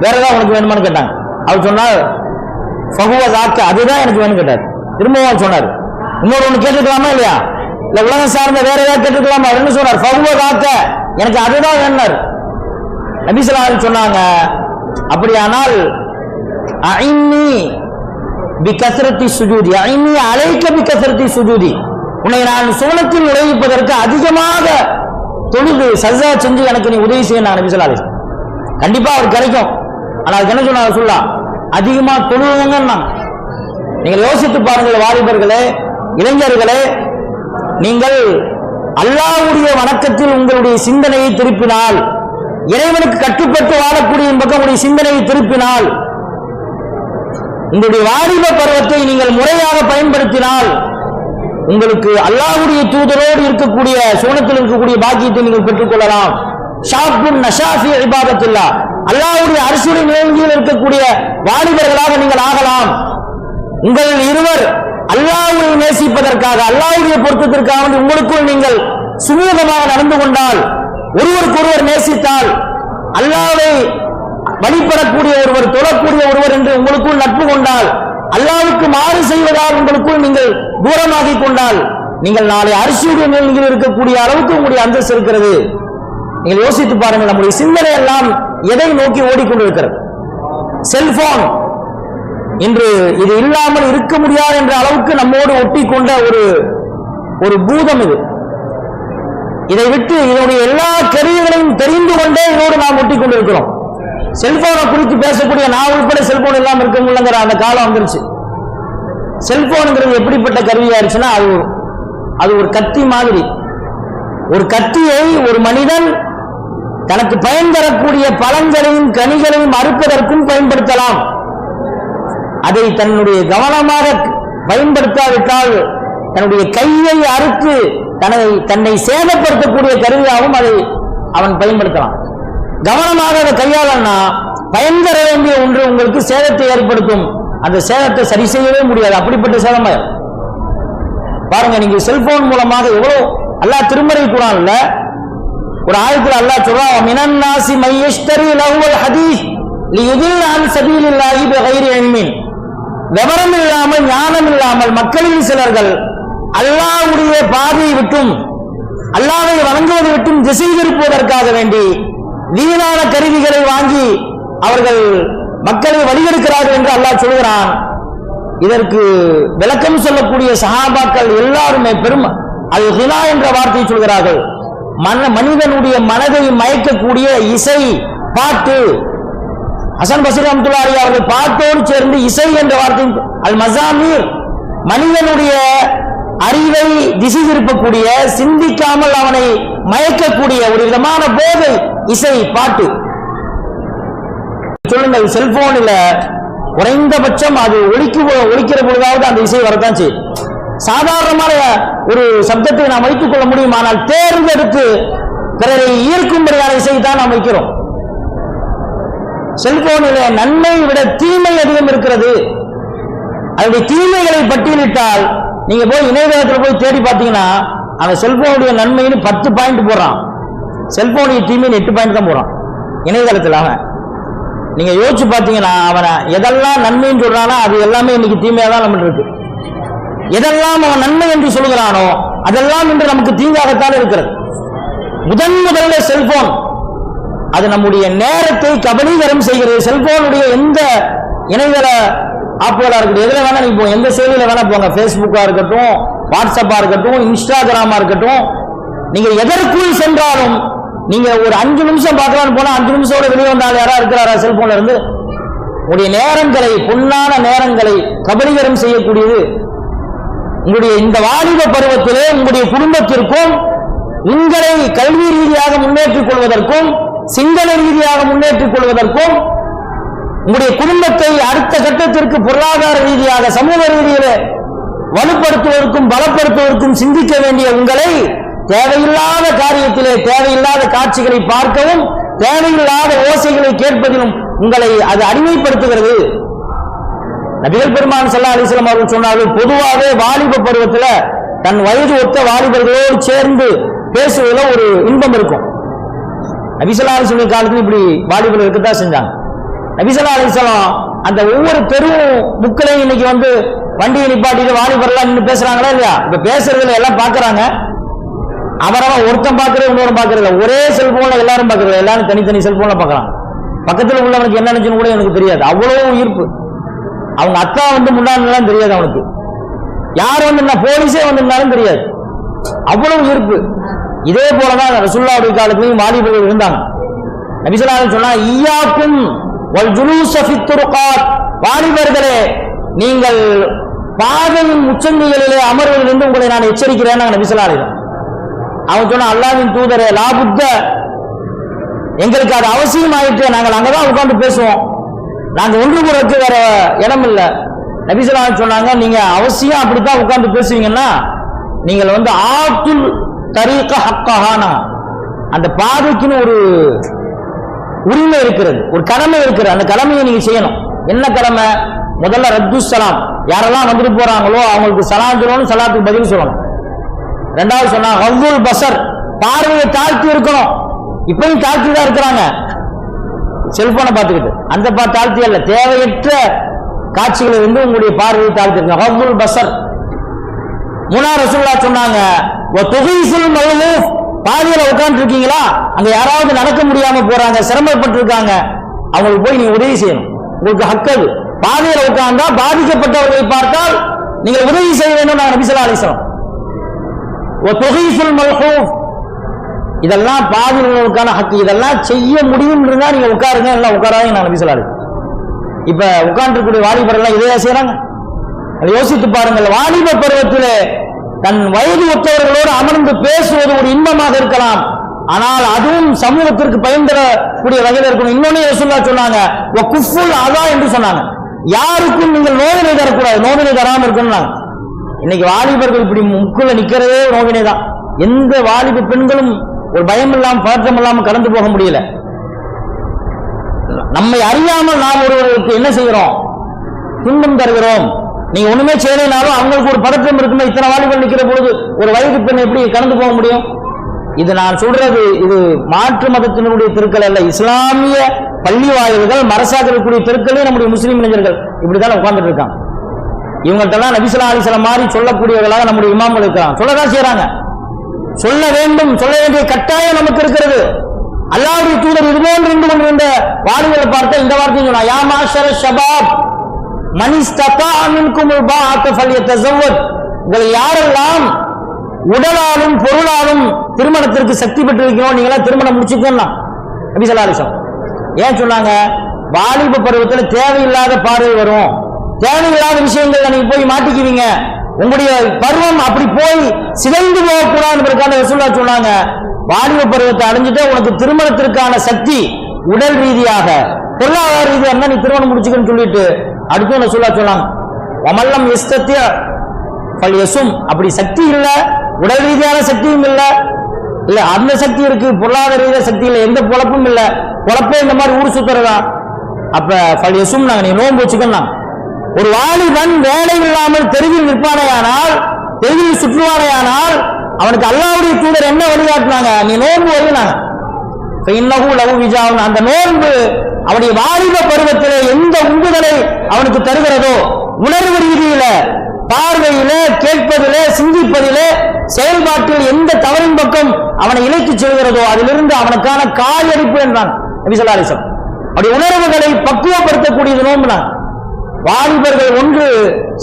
வேற ஏதாவது உனக்கு வேணுமான்னு கேட்டாங்க. அவர் சொன்னார், ஃபஹுவ ஸாக்க, அதுதான் எனக்கு வேணும் கேட்டார். திரும்பவும் சொன்னார், இன்னொரு ஒன்று கேட்டுக்கலாமா இல்லையா, இல்ல உலகம் சார்ந்த வேற ஏதாவது கேட்டுக்கலாமா? அவர் என்ன சொன்னார்? ஃபஹுவ ஸாக்க, எனக்கு அதுதான் வேணும்னார். நபி ஸல்லல்லாஹு அலைஹி வஸல்லம் சொன்னாங்க, அப்படியானால் அஇன்னி பிகஸ்ரத்தி சுஜூதி, அஇன்னி அலைக பிகஸ்ரத்தி சுஜூதி, உன்னை நான் சுவனத்தில் நுழைவிப்பதற்கு அதிகமாக தொழுது சஜ்தா செஞ்சு எனக்கு நீ உதவி செய்ய. நான் நபி ஸல்லல்லாஹு அலைஹி வஸல்லம் கண்டிப்பா அவர் கிடைக்கும். ஆனா அதுக்கு என்ன சொன்னார்? சொல்லா அதிகமா தொழுவுங்கன்னா. நீங்கள் யோசித்து பாருங்கள் வாலிபர்களே, இளைஞர்களே, நீங்கள் அல்லாஹ்வுடைய வணக்கத்தில் உங்களுடைய சிந்தனையை திருப்பினால், இறைவனுக்கு கட்டுப்பட்டு வாழக்கூடிய பக்கம் உங்களுடைய சிந்தனையை திருப்பினால், உங்களுடைய வாலிப பருவத்தை நீங்கள் முறையாக பயன்படுத்தினால், உங்களுக்கு அல்லாஹ்வுடைய தூதரோடு இருக்கக்கூடிய சுவனத்தில் இருக்கக்கூடிய பாக்கியத்தை நீங்கள் பெற்றுக் கொள்ளலாம். ஷாப்புன் நஷாஃபி இபாதத்தில்லா, அல்லாஹ்வுடைய அரிசியுடைய நிலையில் இருக்கக்கூடிய வாலிபர்களாக நீங்கள் ஆகலாம். உங்கள் இருவர் அல்லாஹ்வை நேசிப்பதற்காக, அல்லாஹ்வுடைய பொருத்தத்திற்காக உங்களுக்குள் நீங்கள் சுமூகமாக நடந்து கொண்டால், ஒருவருக்கொருவர் நேசித்தால், அல்லாஹ்வை வழிபடக்கூடிய ஒருவர், தொழக்கூடிய ஒருவர் என்று உங்களுக்குள் நட்பு கொண்டால், அல்லாஹ்வுக்கு மாறு செய்வதால் உங்களுக்குள் நீங்கள் தூரமாகிக் கொண்டால், நீங்கள் நாளை அரிசியுடைய நிலையில் இருக்கக்கூடிய அளவுக்கு உங்களுடைய அந்தஸ்து இருக்கிறது. நீங்கள் யோசித்து பாருங்கள், நம்முடைய சிந்தனை எல்லாம் எதை நோக்கி ஓடிக்கொண்டிருக்கிறது? செல்போன் இன்று இது இல்லாமல் இருக்க முடியாது என்ற அளவுக்கு நம்மோடு ஒட்டி கொண்ட ஒரு பூதம் இது. இதை விட்டு இதனுடைய எல்லா கருவிகளையும் தெரிந்து கொண்டே இதோடு நாம் ஒட்டி கொண்டிருக்கிறோம். செல்போனை குறித்து பேசக்கூடிய நான் உட்பட செல்போன் இல்லாமல் இருக்க முடியலங்கிற அந்த காலம் வந்துருச்சு. செல்போனுங்கிறது எப்படிப்பட்ட கருவியாயிருச்சுன்னா, அது ஒரு கத்தி மாதிரி. ஒரு கத்தியை ஒரு மனிதன் தனக்கு பயன் தரக்கூடிய பழங்களையும் கனிகளையும் அறுப்பதற்கும் பயன்படுத்தலாம். அதை தன்னுடைய கவனமாக பயன்படுத்தாவிட்டால் தன்னுடைய கையை அறுத்து தன்னை சேதப்படுத்தக்கூடிய கருவியாகவும் அதை அவன் பயன்படுத்தலாம். கவனமாக அதை கையாளனா பயன் தர வேண்டிய ஒன்று உங்களுக்கு சேதத்தை ஏற்படுத்தும். அந்த சேதத்தை சரி செய்யவே முடியாது. அப்படிப்பட்ட சேதம் பாருங்க. நீங்க செல்போன் மூலமாக எவ்வளவு அல்லாஹ் திருமறை குர்ஆன்ல ஒரு ஆயத்தில் அல்லாஹ் சொல்றான், மினன் நாசி மையஷ்தரி லஹுல் ஹதீஸ் லியுதில் அன் சபீலில்லாஹி பிகைரி இல்மின். விவரம் இல்லாமல் ஞானம் இல்லாமல் மக்களில் சிலர்கள் அல்லாஹ்வுடைய பாதையை விட்டும் அல்லாஹ்வை வணங்குவதை விட்டும் திசை திருப்புவதற்காக வேண்டி வீணான கருவிகளை வாங்கி அவர்கள் மக்களை வழிகெடுக்கிறார்கள் என்று அல்லாஹ் சொல்கிறான். இதற்கு விளக்கம் சொல்லக்கூடிய சஹாபாக்கள் எல்லாருமே பெரும் அல் ஹினா என்ற வார்த்தையை சொல்கிறார்கள். மனிதனுடைய மனதை மயக்கக்கூடிய இசை பாட்டு. ஹசன் பஸ்ரி ரஹ்மத்துல்லாஹி அவர்கள் பாட்டோடு சேர்ந்து இசை என்ற வார்த்தை அல் மஸாமீர், மனிதனுடைய அறிவை திசை திருப்பக்கூடிய, சிந்திக்காமல் அவனை மயக்கக்கூடிய ஒரு விதமான போதை இசை பாட்டு. சொல்லுங்கள், செல்போனில் குறைந்தபட்சம் அது ஒலிக்கிற பொழுதாவது அந்த இசை வரத்தான் செய்யும். சாதாரணமான ஒரு சப்தத்தை நாம் வைத்துக் கொள்ள முடியும், ஆனால் தேர்ந்தெடுத்து பிறரை ஈர்க்கும்படியான இசை தான் நாம் வைக்கிறோம். செல்போனில் நன்மை விட தீமை அதிகம் இருக்கிறது. அதனுடைய தீமைகளை பட்டியலிட்டால் நீங்க போய் இணையதளத்தில் போய் தேடி பார்த்தீங்கன்னா அந்த செல்போனுடைய நன்மைன்னு 10 பாயிண்ட் போடுறான், செல்போனுடைய தீமைன்னு 8 பாயிண்ட் தான் போடுறான் இணையதளத்தில். அவன் நீங்க யோசிச்சு பார்த்தீங்கன்னா அவனை எதெல்லாம் நன்மைன்னு சொல்றானோ அது எல்லாமே இன்னைக்கு தீமையா தான் நம்மளுக்கு இருக்கு. எதெல்லாம் அவன் நன்மை என்று சொல்கிறானோ அதெல்லாம் இன்று நமக்கு தீங்காகத்தான் இருக்கிறது. முதல்ல செல்போன் அது நம்முடைய நேரத்தை கபலீகரம் செய்கிறது. செல்போனுடைய எந்த இணையதள ஆப்புகளா இருக்கட்டும், எதுல வேணா நீங்க எந்த செயலியில வேணா போங்க, பேஸ்புக்கா இருக்கட்டும், வாட்ஸ்அப்பா இருக்கட்டும், இன்ஸ்டாகிராமா இருக்கட்டும், நீங்க எதற்குள் சென்றாலும் நீங்க ஒரு 5 நிமிஷம் பார்க்கலான்னு போனா 5 நிமிஷத்தோட வெளியே வந்தால் யாரா இருக்கிறாரா செல்போன்ல இருந்து? உங்களுடைய நேரங்களை, பொன்னான நேரங்களை கபலீகரம் செய்யக்கூடியது. உங்களுடைய இந்த வாலிப பருவத்திலே உங்களுடைய குடும்பத்திற்கும் உங்களை கல்வி ரீதியாக முன்னேற்றிக் கொள்வதற்கும் சிந்தனை ரீதியாக முன்னேற்றிக் கொள்வதற்கும் உங்களுடைய குடும்பத்தை அடுத்த கட்டத்திற்கு பொருளாதார ரீதியாக சமூக ரீதியில வலுப்படுத்துவதற்கும் பலப்படுத்துவதற்கும் சிந்திக்க வேண்டிய உங்களை தேவையில்லாத காரியத்திலே தேவையில்லாத காட்சிகளை பார்க்கவும் தேவையில்லாத ஓசைகளை கேட்பதிலும் உங்களை அது அடிமைப்படுத்துகிறது. நபிகள் பெருமான் ஸல்லல்லாஹு அலைஹி வஸல்லம் அவர்கள் சொன்னார்கள், பொதுவாகவே வாலிப பருவத்தில் தன் வயது ஒத்த வாலிபர்களோடு சேர்ந்து பேசுவதில் ஒரு இன்பம் இருக்கும். நபி ஸல்லல்லாஹு அலைஹி வஸல்லம் காலத்தில் இப்படி வாலிபர்கள் இருக்கத்தான் செஞ்சாங்க. நபி ஸல்லல்லாஹு அலைஹி வஸல்லம் அந்த ஒவ்வொரு தெரு முக்களையும் இன்னைக்கு வந்து வண்டியை நிப்பாட்டிட்டு வாலிபர்கள்லாம் நின்று பேசுறாங்களா இல்லையா? இப்ப பேசுறதுல எல்லாம் பாக்குறாங்க, அவரவன் ஒருத்தன் பாக்குறது இன்னொரு பாக்குறது, ஒரே செல்போன்ல எல்லாரும் பாக்குறது, எல்லாரும் தனித்தனி செல்போன்ல பாக்குறாங்க. பக்கத்தில் உள்ளவனுக்கு என்ன நினைச்சுன்னு கூட எனக்கு தெரியாது, அவ்வளவு ஈர்ப்பு. அவங்க அத்தா வந்து முன்னாடிலாம் தெரியாது, அவனுக்கு யார் வந்து போலீஸே வந்திருந்தாலும் தெரியாது, அவ்வளவு ஈர்ப்பு. இதே போலதான் ரசூலுல்லாஹி காலத்திலையும் வாலிபர்கள் இருந்தாங்க. நபி ஸல்லல்லாஹு அலைஹி வஸல்லம் சொன்னா, ஈயாக்கும் வல் ஜுலூஸ ஃபித் துருகாத், வாலிபர்களே நீங்கள் பாதையின் உச்சந்திகளிலே அமர்வதிலிருந்து உங்களை நான் எச்சரிக்கிறேன் நபி ஸல்லல்லாஹு அலைஹி வஸல்லம். அவன் சொன்னா, அல்லாஹ்வின் தூதரே லாபுத்த, எங்களுக்கு அது அவசியம் ஆயிட்டு, நாங்கள் அங்கதான் உட்கார்ந்து பேசுவோம், நாங்க ஒன்று கூறக்கு வேற இடம் இல்லை. நபி ஸல்லல்லாஹு அலைஹி வஸல்லம் சொன்னாங்க, நீங்க அவசியம் அப்படித்தான் உட்கார்ந்து பேசுவீங்கன்னா நீங்கள் வந்து ஆத்துல் தரீக ஹக்கஹானா, அந்த பாதைக்குன்னு ஒரு உரிமை இருக்கிறது, ஒரு கடமை இருக்கிறது, அந்த கடமையை நீங்க செய்யணும். என்ன கடமை? முதல்ல ரத்து சலாம், யாரெல்லாம் வந்துட்டு போறாங்களோ அவங்களுக்கு சலாம் சொல்லணும், சலாத்துக்கு பதில் சொல்லணும். ரெண்டாவது சொன்னா ஹவ்வுல் பசர், பார்வையை தாழ்த்தி இருக்கணும். இப்பயும் தாழ்த்தி தான் இருக்கிறாங்க, செல்போனை பார்த்துக்கிட்டு. அந்த தாழ்த்தி அல்ல, தேவையற்ற காட்சிகளை வந்து உங்களுடைய பார்வையை தாழ்த்தி இருக்கணும், ஹவ்வுல் பசர். மூணாவது ரசூலுல்லாஹ் சொன்னாங்க, துகைசுல் மல்ஹூஃப், பாதியில உட்கார்ந்து இருக்கீங்களா, அங்க யாராவது நடக்க முடியாம போறாங்க, சிரமப்பட்டு இருக்காங்க, அவங்களுக்கு போய் நீங்க உதவி செய்யணும், உங்களுக்கு ஹக்கது. பாதியில உட்கார்ந்தா பாதிக்கப்பட்டவர்களை பார்த்தால் நீங்கள் உதவி செய்ய வேண்டும். நபி ஸல்லல்லாஹு அலைஹி வஸல்லம் துகைசுல் மல்ஹூஃப், இதெல்லாம் பாதியிலுக்கான ஹக்கு, இதெல்லாம் செய்ய முடியும் இருந்தா நீங்க உட்காருங்க, எல்லாம் உட்காராங்க. நபி ஸல்லல்லாஹு அலைஹி வஸல்லம் இப்ப உட்கார்ந்துக்கூடிய வாலிபர்கள் இதையா செய்யறாங்க? யோசித்து பாருங்கள். வாலிப பருவத்திலே தன் வயது ஒத்தவர்களோடு அமர்ந்து பேசுவது ஒரு இன்பமாக இருக்கலாம், ஆனால் அதுவும் சமூகத்திற்கு பயன் தரக்கூடிய வகையில் இருக்கணும். இன்னொன்னு ரசூலுல்லாஹ் சொன்னாங்க, குஃபுல் அதா என்று சொன்னாங்க, யாருக்கும் நீங்கள் நோவினை தரக்கூடாது, நோவினை தராமல் இருக்கணும். இன்னைக்கு வாலிபர்கள் இப்படி முக்குள்ள நிக்கிறதே நோவினை தான். எந்த வாலிப பெண்களும் ஒரு பயம் இல்லாமல் பதற்றம் இல்லாமல் கடந்து போக முடியல. நம்மை அறியாமல் நாம் ஒருவருக்கு என்ன செய்கிறோம்? துன்பம் தருகிறோம். நீங்க ஒண்ணுமே செய்யலைனாலும் அவங்களுக்கு ஒரு பதற்றம் இருக்குமே, இத்தனை வாலிபர்கள் நிற்கிற பொழுது ஒரு வயது பெண் எப்படி கடந்து போக முடியும்? இது நான் சொல்றது இது மாற்று மதத்தினுடைய தெருக்கள் அல்ல, இஸ்லாமிய பள்ளி வாயில்கள் மரசாக இருக்கக்கூடிய தெருக்களே நம்முடைய முஸ்லீம் இளைஞர்கள் இப்படித்தான் உட்கார்ந்துட்டு இருக்காங்க. இவங்கள்ட்டெல்லாம் நபி ஸல்லல்லாஹு அலைஹி வஸல்லம் மாதிரி சொல்லக்கூடியவர்களாக நம்முடைய இமாம்கள் இருக்கிறாங்க, சொல்லதான் செய்யறாங்க. சொல்ல வேண்டும், சொல்ல வேண்டிய கட்டாயம் நமக்கு இருக்கிறது. அல்லாஹ்வுடைய தூதர் இதுபோன்று இருந்து கொண்டிருந்த வாலிபர்களை பார்த்த இந்த வார்த்தையை சொன்னா, யா மாஷர ஷபாப் மன் இஸ்ததா மின்குமுல் பாஅத ஃபல்யதஸவ்வஜ், உங்களை யாரெல்லாம் உடலாலும் பொருளாலும் திருமணத்திற்கு சக்தி பெற்று இருக்கணும், நீங்களா திருமணம் முடிச்சுக்கணும் நபி ஸல்லல்லாஹு அலைஹி வஸல்லம். ஏன் சொன்னாங்க? வாலிப பருவத்தில் தேவையில்லாத பார்வை வரும், தேவையில்லாத விஷயங்கள் நீங்க போய் மாட்டிக்குவீங்க, உங்களுடைய பருவம் அப்படி போய் சிதைந்து போகக்கூடாதுன்றதுக்கான ரசூலுல்லாஹ் சொன்னாங்க. வாலிப பருவத்தை அடைஞ்சிட்டு உனக்கு திருமணத்திற்கான சக்தி உடல் ரீதியாக பொருளாதார ரீதியாக இருந்தா நீ திருமணம் முடிச்சுக்கன்னு சொல்லிட்டு அடுத்து ரசூலுல்லாஹ் சொன்னாங்க, வமல்லம் யஸ்தத்ய ஃபல்யஸும். அப்படி சக்தி இல்ல, உடல் ரீதியான சக்தியும் இல்ல, இல்ல அந்த சக்தி இருக்கு, பொருளாதார ரீதியான சக்தி இல்ல, எந்த பொழப்பும் இல்ல, பொழப்பே இந்த மாதிரி ஊர் சுத்துறதா, அப்ப ஃபல்யஸும் நாங்க நீ நோன்பு வச்சுக்கணும். ஒரு வாலிபன் வேலை இல்லாமல் தெருவில் நிற்பானையானால், தெருவில் சுற்றுவானையானால் அவனுக்கு அல்லாஹ்வுடைய தூதர் என்ன வழிகாட்டினாங்க? நீ நோன்பு வைனாங்க. அந்த நோன்பு அவனுடைய வாலிப பருவத்திலே எந்த உந்துதலை அவனுக்கு தருகிறதோ, உணர்வு ரீதியில, பார்வையில, கேட்பதிலே, சிந்திப்பதிலே, செயல்பாட்டில் எந்த தவறின் பக்கம் அவனை இழைத்து செல்கிறதோ அதிலிருந்து அவனுக்கான காயடிப்பு என்றான் நபி ஸல்லல்லாஹு அலைஹி வஸல்லம். அப்படி உணர்வுகளை பக்குவப்படுத்தக்கூடியது நோன்புனான். வாலிபர்கள் ஒன்று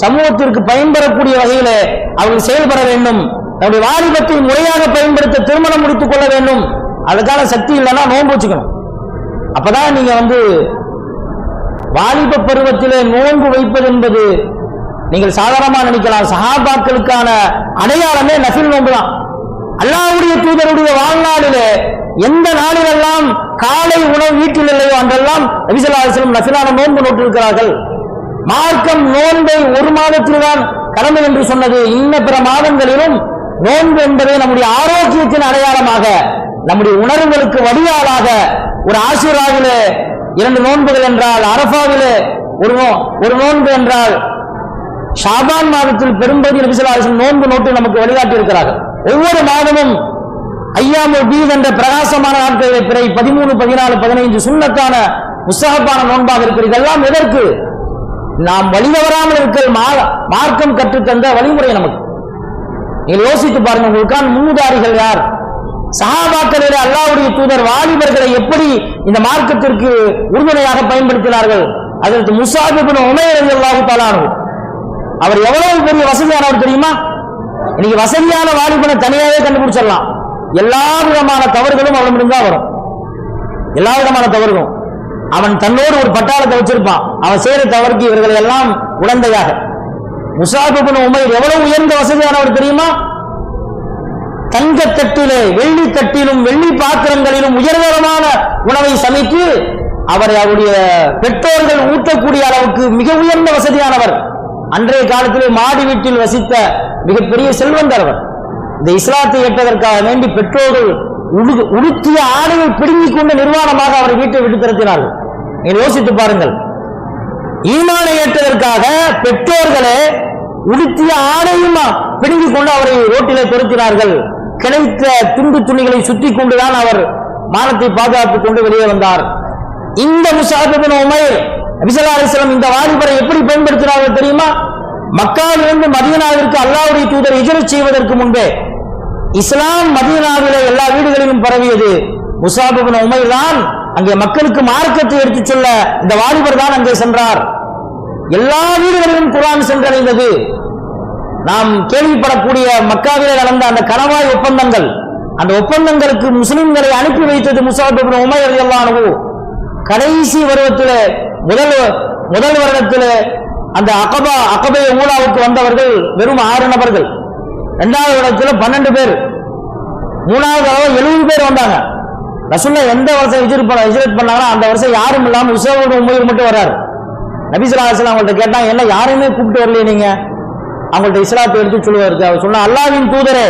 சமூகத்திற்கு பயன்பெறக்கூடிய வகையில அவர்கள் செயல்பட வேண்டும், தன்னுடைய வாலிபத்தை முறையாக பயன்படுத்த திருமணம் முடித்துக் கொள்ள வேண்டும். அதுக்கான சக்தி இல்லைன்னா நோன்பு வச்சுக்கணும். அப்பதான் நீங்க வாலிப பருவத்திலே நோன்பு வைப்பது என்பது நீங்கள் சாதாரணமா நினைக்கலாம். சஹாபாக்களுக்கான அடையாளமே நஃபில் நோன்பு தான். அல்லாஹ்வுடைய தூதருடைய வாழ்நாளிலே எந்த நாளிலெல்லாம் காலை உணவு வீட்டில் இல்லையோ அன்றெல்லாம் நபி ஸல்லல்லாஹு அலைஹி வஸல்லம் நஃபிலான நோன்பு நோட்டிருக்கிறார்கள். மார்க்கம் நோன்பை ஒரு மாதத்தில் தான் கடமை என்று சொன்னது. இன்ன பிற மாதங்களிலும் நோன்பு என்பதை நம்முடைய ஆரோக்கியத்தின் அடையாளமாக, நம்முடைய உணர்வுகளுக்கு வடிகாலாக, ஒரு ஆஷூராவிலே 2 நோன்புகள் என்றால், அரஃபாவிலே ஒரு நோன்பு என்றால், ஷாபான் மாதத்தில் பெரும்பகுதி நபி ஸல்லல்லாஹு அலைஹி வஸல்லம் நோன்பு நோட்டு நமக்கு வழிகாட்டி இருக்கிறார்கள். ஒவ்வொரு மாதமும் ஐயாமுல் பீத் என்ற பிரகாசமான நாட்களிலே பிறை 13, 14, 15 சுன்னத்தான முஸ்தஹப்பான நோன்பாக இருக்கிறது. இதெல்லாம் எதற்கு? நாம் வழிதவறாமல் இருக்க மார்க்கம் கற்றுத்தந்த வழிமுறை நமக்கு. நீங்கள் யோசித்து பாருங்க, உங்களுக்கான முன்னுதாரிகள் யார்? சஹாபாக்களிலே அல்லாஹ்வுடைய தூதர் வாலிபர்களை எப்படி இந்த மார்க்கத்திற்கு உறுதுணையாக பயன்படுத்தினார்கள்? அதற்கு முஸாப் இப்னு உமைர் ரலியல்லாஹு தஆலா அன்ஹு, அவர் எவ்வளவு பெரிய வசதியானவர் தெரியுமா? இன்னைக்கு வசதியான வாலிபனை தனியாவே கண்டுபிடிச்சிடலாம். எல்லா விதமான தவறுகளும் அவனிடம் தான் வரும். எல்லா விதமான தவறுகளும் அவன் தன்னோடு ஒரு பட்டாளத்தை வச்சிருப்பான். அவன் செய்யற தவறுக்கு இவர்கள் எல்லாம் உடந்தையாக. முஸாப் இப்னு உமைர் எவ்வளவு உயர்ந்த வசதியானவர் தெரியுமா? தங்கத்தட்டிலே, வெள்ளி தட்டிலும், வெள்ளி பாத்திரங்களிலும் உயர்தரமான உணவை சமைத்து அவரை அவருடைய பெற்றோர்கள் ஊட்டக்கூடிய அளவுக்கு மிக உயர்ந்த வசதியானவர். அன்றைய காலத்திலே மாடி வீட்டில் வசித்த மிகப்பெரிய செல்வந்தர் அவர். இந்த இஸ்லாத்தை ஏற்றதற்காக வேண்டி பெற்றோர்கள் உடுத்திய ஆடையை பிடுங்கிக் கொண்டு நிர்வாணமாக அவரை வீட்டை விட்டு திரட்டினார்கள். நீங்கள் யோசித்து பாருங்கள், ஈமானை ஏற்றதற்காக பெற்றோர்களே உடுத்திய ஆடையும் பிடுங்கிக் கொண்டு அவரை ரோட்டிலே துரத்தினார்கள். கிடைத்த துண்டு துணிகளை சுற்றி கொண்டுதான் அவர் மானத்தை பாதுகாத்துக் கொண்டு வெளியே வந்தார். இந்த முஸாப் இப்னு உமைர் நபி ஸல்லல்லாஹு அலைஹி வஸல்லம் இந்த வாலிபரை எப்படி பயன்படுத்தினார்கள் தெரியுமா? மக்காவிலிருந்து மதீனாவிற்கு அல்லாஹ்வுடைய தூதர் ஹிஜ்ரத் செய்வதற்கு முன்பே இஸ்லாம் மதீனாவிலே எல்லா வீடுகளிலும் பரவியது. முஸாப் இப்னு உமைர் தான் அங்கே மக்களுக்கு மார்க்கத்தை எடுத்துச் சொல்ல இந்த வாலிபர் தான் அங்கே சென்றார். எல்லா வீடுகளிலும் குர்ஆன் சென்றடைந்தது. நாம் கேள்விப்படக்கூடிய மக்காவிலே நடந்த அந்த கணவாய் ஒப்பந்தங்கள், அந்த ஒப்பந்தங்களுக்கு முஸ்லிம்களை அனுப்பி வைத்தது முஸாப் இப்னு உமைர் ரலியல்லாஹு அன்ஹு. கடைசி வருடத்திலே முதல் வருடத்திலே அந்த அகபா ஊலாவுக்கு வந்தவர்கள் வெறும் 6 நபர்கள். 2வது வருடத்தில் 12 பேர், 3வது தடவை 70 பேர் வந்தாங்க. ரசூலுல்லாஹ் எந்த வருஷம் ஹிஜ்ரத் பண்ணாங்களோ அந்த வருஷம் யாரும் இல்லாமல் முஸாப் இப்னு உமைர் மட்டும் வர்றாரு. நபி ஸல்லல்லாஹு அலைஹி வஸல்லம் அவங்கள்ட்ட கேட்டாங்க, என்ன யாரையுமே கூப்பிட்டு வரலையே நீங்க? அவங்கள்ட்ட இஸ்லாத்தை எடுத்து சொல்லுவாருக்கு. அவர் சொன்ன, அல்லாஹ்வின் தூதரே,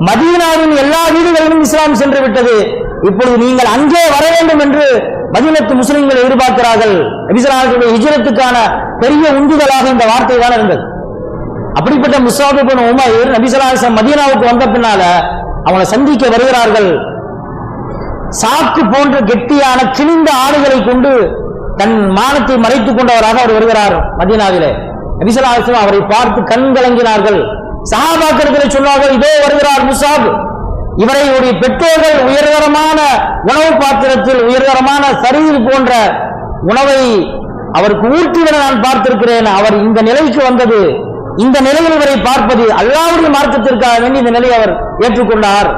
மதீனாவின் எல்லா வீடுகளிலும் இஸ்லாம் சென்று விட்டது, இப்பொழுது நீங்கள் அங்கே வர வேண்டும் என்று மதீனத்து முஸ்லிம்கள் எதிர்பார்க்கிறார்கள். நபி ஸல்லல்லாஹு அலைஹி வஸல்லம் ஹிஜ்ரத்துக்கான பெரிய உந்துதலாக இந்த வார்த்தை தான் இருந்தது. அப்படிப்பட்ட முஸாப் இப்னு உமைர் நபி ஸல்லல்லாஹு அலைஹி வஸல்லம் மதீனாவுக்கு வந்த பின்னால அவங்களை சந்திக்க வருகிறார்கள். சாக்கு போன்ற கெட்டியான கிழிந்த ஆடைகளை கொண்டு தன் மானத்தை மறைத்துக் கொண்டவராக அவர் வருகிறார் மதீனாவிலே. நபி ஸல்லல்லாஹு அலைஹி வஸல்லம் அவரை பார்த்து கண் கலங்கினார்கள். சஹாபாக்கள் சொன்னார்கள், இதோ வருகிறார் முஸாப், இவரை உடைய பெற்றோர்கள் உயர்தரமான உணவு பாத்திரத்தில் உயர்தரமான சரீர் போன்ற உணவை அவருக்கு ஊட்டிவிட நான் பார்த்திருக்கிறேன். அவர் இந்த நிலைக்கு வந்தது, இந்த நிலையில் இவரை பார்ப்பது அல்லாஹ்வுடைய மார்க்கத்திற்காக வேண்டி இந்த நிலையை அவர் ஏற்றுக்கொண்டார்.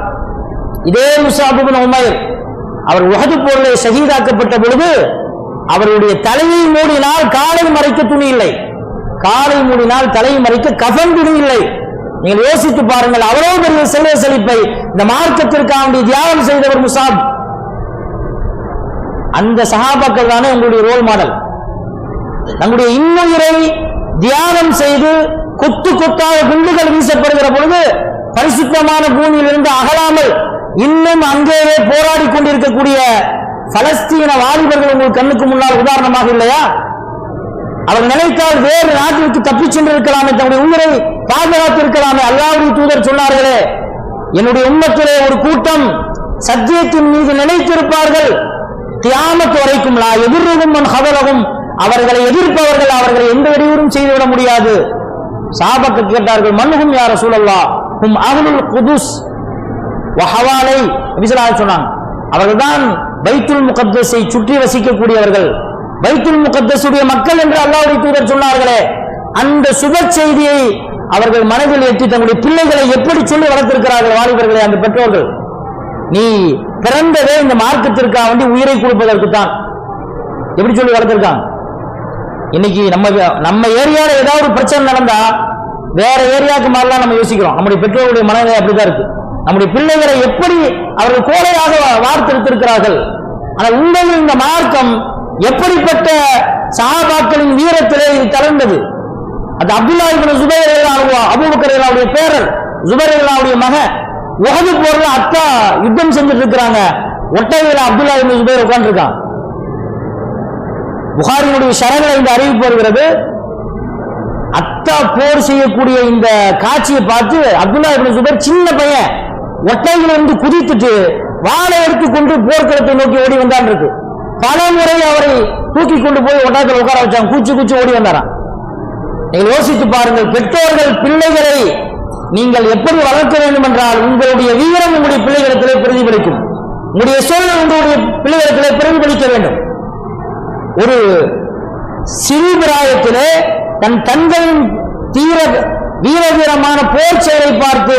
இதே முஸஅப் இப்னு உமைர் அவர் உஹது போரிலே ஷஹீதாக்கப்பட்ட பொழுது அவருடைய தலையை மூடினால் காலை மறைக்க துணி இல்லை, காலை மூடினால் தலையை மறைக்க கஃன் துணி இல்லை. நீங்கள் யோசித்து பாருங்கள், அவ்வளவு பெரிய செல்வ செழிப்பை இந்த மார்க்கத்திற்காக தியாகம் செய்தவர் முஸஅப். அந்த சஹாபாக்கள் தானே உங்களுடைய ரோல் மாடல். தங்களுடைய இன்னுயிரை தியாகம் செய்து கொத்து கொத்தாக குண்டுகள் வீசப்படுகிற பொழுது பரிசுத்தமான பூமியிலிருந்து அகலாமல் இன்னும் அங்கேயே போராடி கொண்டிருக்கக்கூடிய பலஸ்தீன வாலிபர்கள் உங்கள் கண்ணுக்கு முன்னால் உதாரணமாக இல்லையா? அவர் நினைத்தால் வேறு நாட்டிற்கு தப்பிச் சென்றிருக்கலாமே, தன்னுடைய உயிரை பாதுகாத்து இருக்கலாமே. அல்லாஹ்வுடைய தூதர் சொன்னார்களே, என்னுடைய உம்மத்திலே ஒரு கூட்டம் சத்தியத்தின் மீது நிலைத்திருப்பார்கள், கியாமத் வரைக்கும் லா எதிர்க்கும் மன் ஹதலகும், அவர்களை எதிர்ப்பவர்கள் அவர்களை எந்த இடையூறும் செய்துவிட முடியாது. சஹாபாக்கள் கேட்டார்கள், மன்ஹும் யா ரசூலல்லாஹ்? ஹும் அஹ்லுல் குதுஸ் வ ஹவாலை. நபி ஸல்லல்லாஹு அலைஹி சொன்னாங்க, அவர்கள்தான் பைத்துல் முகத்தஸை சுற்றி வசிக்கக்கூடியவர்கள், பைத்துல் முகத்தஸுடைய மக்கள் என்று அல்லாஹ்வுடைய தூதர் சொன்னார்களே. அந்த சுப செய்தியை அவர்கள் மனதில் ஏற்றி தங்களுடைய பிள்ளைகளை எப்படி சொல்லி வளர்த்திருக்கிறார்கள் வாலிபர்களை அந்த பெற்றோர்கள். நீ பிறந்ததே இந்த மார்க்கத்திற்காக வேண்டி உயிரை கொடுப்பதற்கு தான், எப்படி சொல்லி வளர்த்திருக்காங்க. இன்னைக்கு நம்ம ஏரியால ஏதாவது ஒரு பிரச்சனை நடந்தா வேற ஏரியாவுக்கு மாதிரிலாம் நம்ம யோசிக்கிறோம். நம்முடைய பெற்றோருடைய மனநிலை அப்படிதான் இருக்கு. நம்முடைய பிள்ளைகளை எப்படி அவர்கள் கோலையாக வார்த்தெடுத்திருக்கிறார்கள். ஆனால் உண்மையில் இந்த மார்க்கம் எப்படிப்பட்ட சஹாபாக்களின் வீரத்திலே இது கலந்தது. அது அப்துல்லா இப்னு ஜுபைர் ரலியல்லாஹு அன்ஹு, அபூபக்கர் ரலியல்லாஹுடைய பேரர், ஜுபைர் ரலியல்லாஹுடைய மகன், உஹது போர்ல அத்தா யுத்தம் செஞ்சுட்டு இருக்கிறாங்க, ஒட்டகையில அப்துல்லா இப்னு ஜுபைர் உட்கார்ந்திருக்கான். புகாரினுடைய ஷரஹ்ல இந்த அறிவிப்பு வருகிறது. அத்தா போர் செய்யக்கூடிய இந்த காட்சியை பார்த்து அப்துல்லா இப்னு ஜுபைர் சின்ன பையன் ஒட்டையில இருந்து குதித்துட்டு வாளை எடுத்துக்கொண்டு போர்க்களத்தை நோக்கி ஓடி வந்தான் இருக்கு. பல முறை அவரை தூக்கி கொண்டு போய் ஒட்டகத்தில் உட்கார வச்சாங்க, கூச்சு கூச்சு ஓடி வந்தாராம். நீங்கள் யோசித்து பாருங்கள், பெற்றோர்கள் பிள்ளைகளை நீங்கள் எப்படி வளர்க்க வேண்டும் என்றால் உங்களுடைய வீரம் உங்களுடைய பிள்ளைகளிடத்திலே பிரதிபலிக்கும், உங்களுடைய சொல் உங்களுடைய பிள்ளைகளிடத்திலே பிரதிபலிக்க வேண்டும். ஒரு சிறு பிராயத்திலே தன் தந்தையின் வீரமான போர் செயலை பார்த்து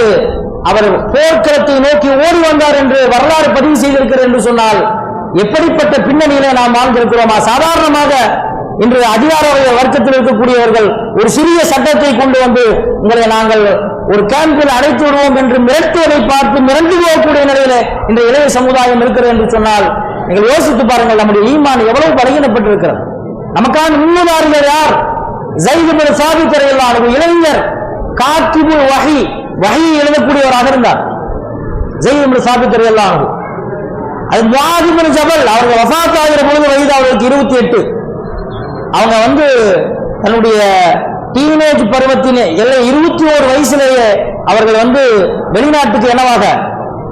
அவர் போர்க்களத்தை நோக்கி ஓடி வந்தார் என்று வரலாறு பதிவு செய்திருக்கிறது என்று சொன்னால் எப்படிப்பட்ட பின்னணியிலே நாம் வாழ்ந்திருக்கிறோமா? சாதாரணமாக இன்று அதிகார வர்க்கத்தில் இருக்கக்கூடியவர்கள் ஒரு சிறிய சட்டத்தை கொண்டு வந்து உங்களை நாங்கள் ஒரு கேம்பில் அடைத்து விடுவோம் என்று மிரட்டுவதை பார்த்து மிரண்டு போகக்கூடிய நிலையில இந்த இளைய சமுதாயம் இருக்கிறது என்று சொன்னால் நீங்கள் யோசித்து பாருங்கள், நம்முடைய ஈமான் எவ்வளவு பலகீனப்பட்டிருக்கிறது. நமக்கான முன்னுதாரணர் யார்? ஸைத் இப்னு சாபித் ரலியல்லாஹு அன்ஹு, இளைஞர், காத்திபு வஹி, வஹி எழுதக்கூடியவராக இருந்தார். ஸைத் இப்னு சாபித் ரலியல்லாஹு அன்ஹு. அது முஆத் இப்னு ஜபல் அவர்கள் வஃபாத் ஆகிற பொழுது வயது அவர்களுக்கு 28. அவங்க தன்னுடைய டீனேஜ் பருவத்திலே 21 வயசுலேயே அவர்கள் வெளிநாட்டுக்கு என்னவாக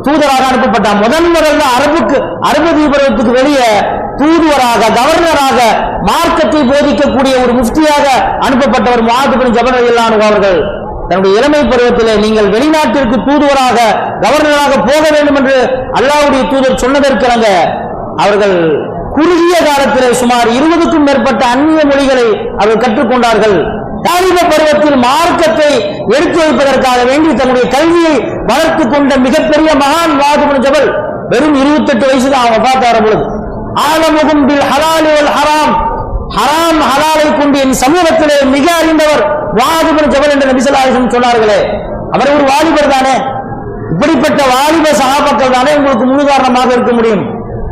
தூதராக அனுப்பப்பட்டார். முதல்ல அரபு தீபரத்துக்கு வெளியே தூதுவராக, கவர்னராக, மார்க்கத்தை போதிக்கக்கூடிய ஒரு முஃப்தியாக அனுப்பப்பட்டவர் முஆத் இப்னு ஜபல் ரலியல்லாஹு அன்ஹு அவர்கள். தன்னுடைய இளமை பருவத்திலே நீங்கள் வெளிநாட்டிற்கு தூதுவராக, கவர்னராக போக வேண்டும் என்று அல்லாஹ்வுடைய தூதர் சொன்னதற்கிணங்க அவர்கள் குறுகிய காலத்திலே சுமார் 20க்கும் மேற்பட்ட அந்நிய மொழிகளை அவர்கள் கற்றுக்கொண்டார்கள். தாலிப பருவத்தில் மார்க்கத்தை எடுத்து வைப்பதற்காக வேண்டி தன்னுடைய கல்வியை வளர்த்துக் கொண்ட மிகப்பெரிய மகான் முஆத் இப்னு ஜபல் வெறும் 28 வயசு தான் அவங்க பார்த்தார பொழுது. ஆலமுகும் பில் ஹலால் வல் ஹராம், ஹராம் ஹலாலை கொண்டு என் சமூகத்திலே மிக அறிந்தவர் முஆத் இப்னு ஜபல் என்று நபி ஸல்லல்லாஹு அலைஹி வஸல்லம் சொன்னார்களே. அவர் ஒரு வாலிபர் தானே. இப்படிப்பட்ட வாலிப சஹாபாக்கள் தானே உங்களுக்கு முன்னுதாரணமாக இருக்க முடியும்.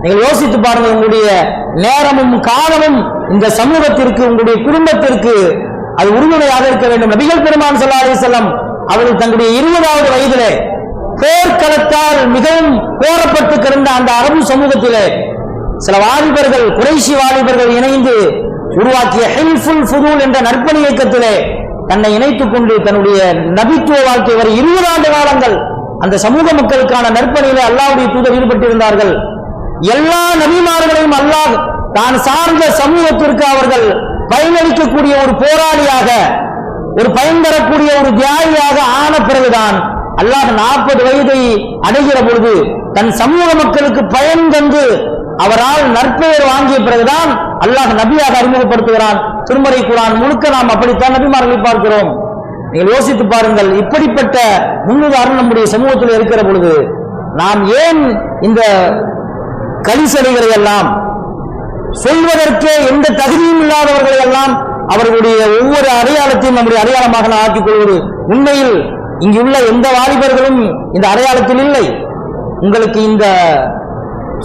நீங்கள் யோசித்து பாருங்கள், உங்களுடைய நேரமும் காலமும் இந்த சமூகத்திற்கு, உங்களுடைய குடும்பத்திற்கு அது உறுதுணையாக இருக்க வேண்டும். நபிகள் பெருமான் ஸல்லல்லாஹு அலைஹி வஸல்லம் அவர்கள் தங்களுடைய 20வது வயதிலே போர்க்களத்தால் மிகவும் போரப்பட்டு கிடந்த அந்த அரபு சமூகத்திலே சில வாலிபர்கள், குறைஷி வாலிபர்கள் இணைந்து உருவாக்கிய ஹில்ஃபுல் ஃபுதூல் என்ற நற்பணி இயக்கத்திலே தன்னை இணைத்துக் கொண்டு தன்னுடைய நபித்துவ வாழ்க்கை வரை 20 ஆண்டு காலங்கள் அந்த சமூக மக்களுக்கான நற்பணியிலே அல்லாஹ்வுடைய தூதர் ஈடுபட்டிருந்தார்கள். எல்லா நபிமார்களையும் அல்லாஹ் தான் சார்ந்த சமூகத்திற்கு அவர்கள் பயனளிக்கக்கூடிய ஒரு போராளியாக, ஒரு பயன் தரக்கூடிய ஒரு தியாகியாக ஆன பிறகுதான் அல்லாஹ் 40 வயதை அடைகிற பொழுது தன் சமூக மக்களுக்கு பயன் தந்து அவரால் நற்பெயர் வாங்கிய பிறகுதான் அல்லாஹ் நபியாக அறிமுகப்படுத்துகிறான். திருமறை குர்ஆன் முழுக்க நாம் அப்படித்தான் நபிமார்களை பார்க்கிறோம். நீங்கள் யோசித்து பாருங்கள், இப்படிப்பட்ட முன்னுதாரணம் நம்முடைய சமூகத்தில் இருக்கிற பொழுது நாம் ஏன் இந்த கலிசடிகளை எல்லாம் சொல்வதற்கே எந்த தகுதியும் இல்லாதவர்களை எல்லாம் அவர்களுடைய ஒவ்வொரு அடையாளத்தையும் நம்முடைய அடையாளமாக ஆக்கிக் கொள்வது? உண்மையில் இங்குள்ள எந்த வாலிபர்களும் இந்த அடையாளத்தில் இல்லை. உங்களுக்கு இந்த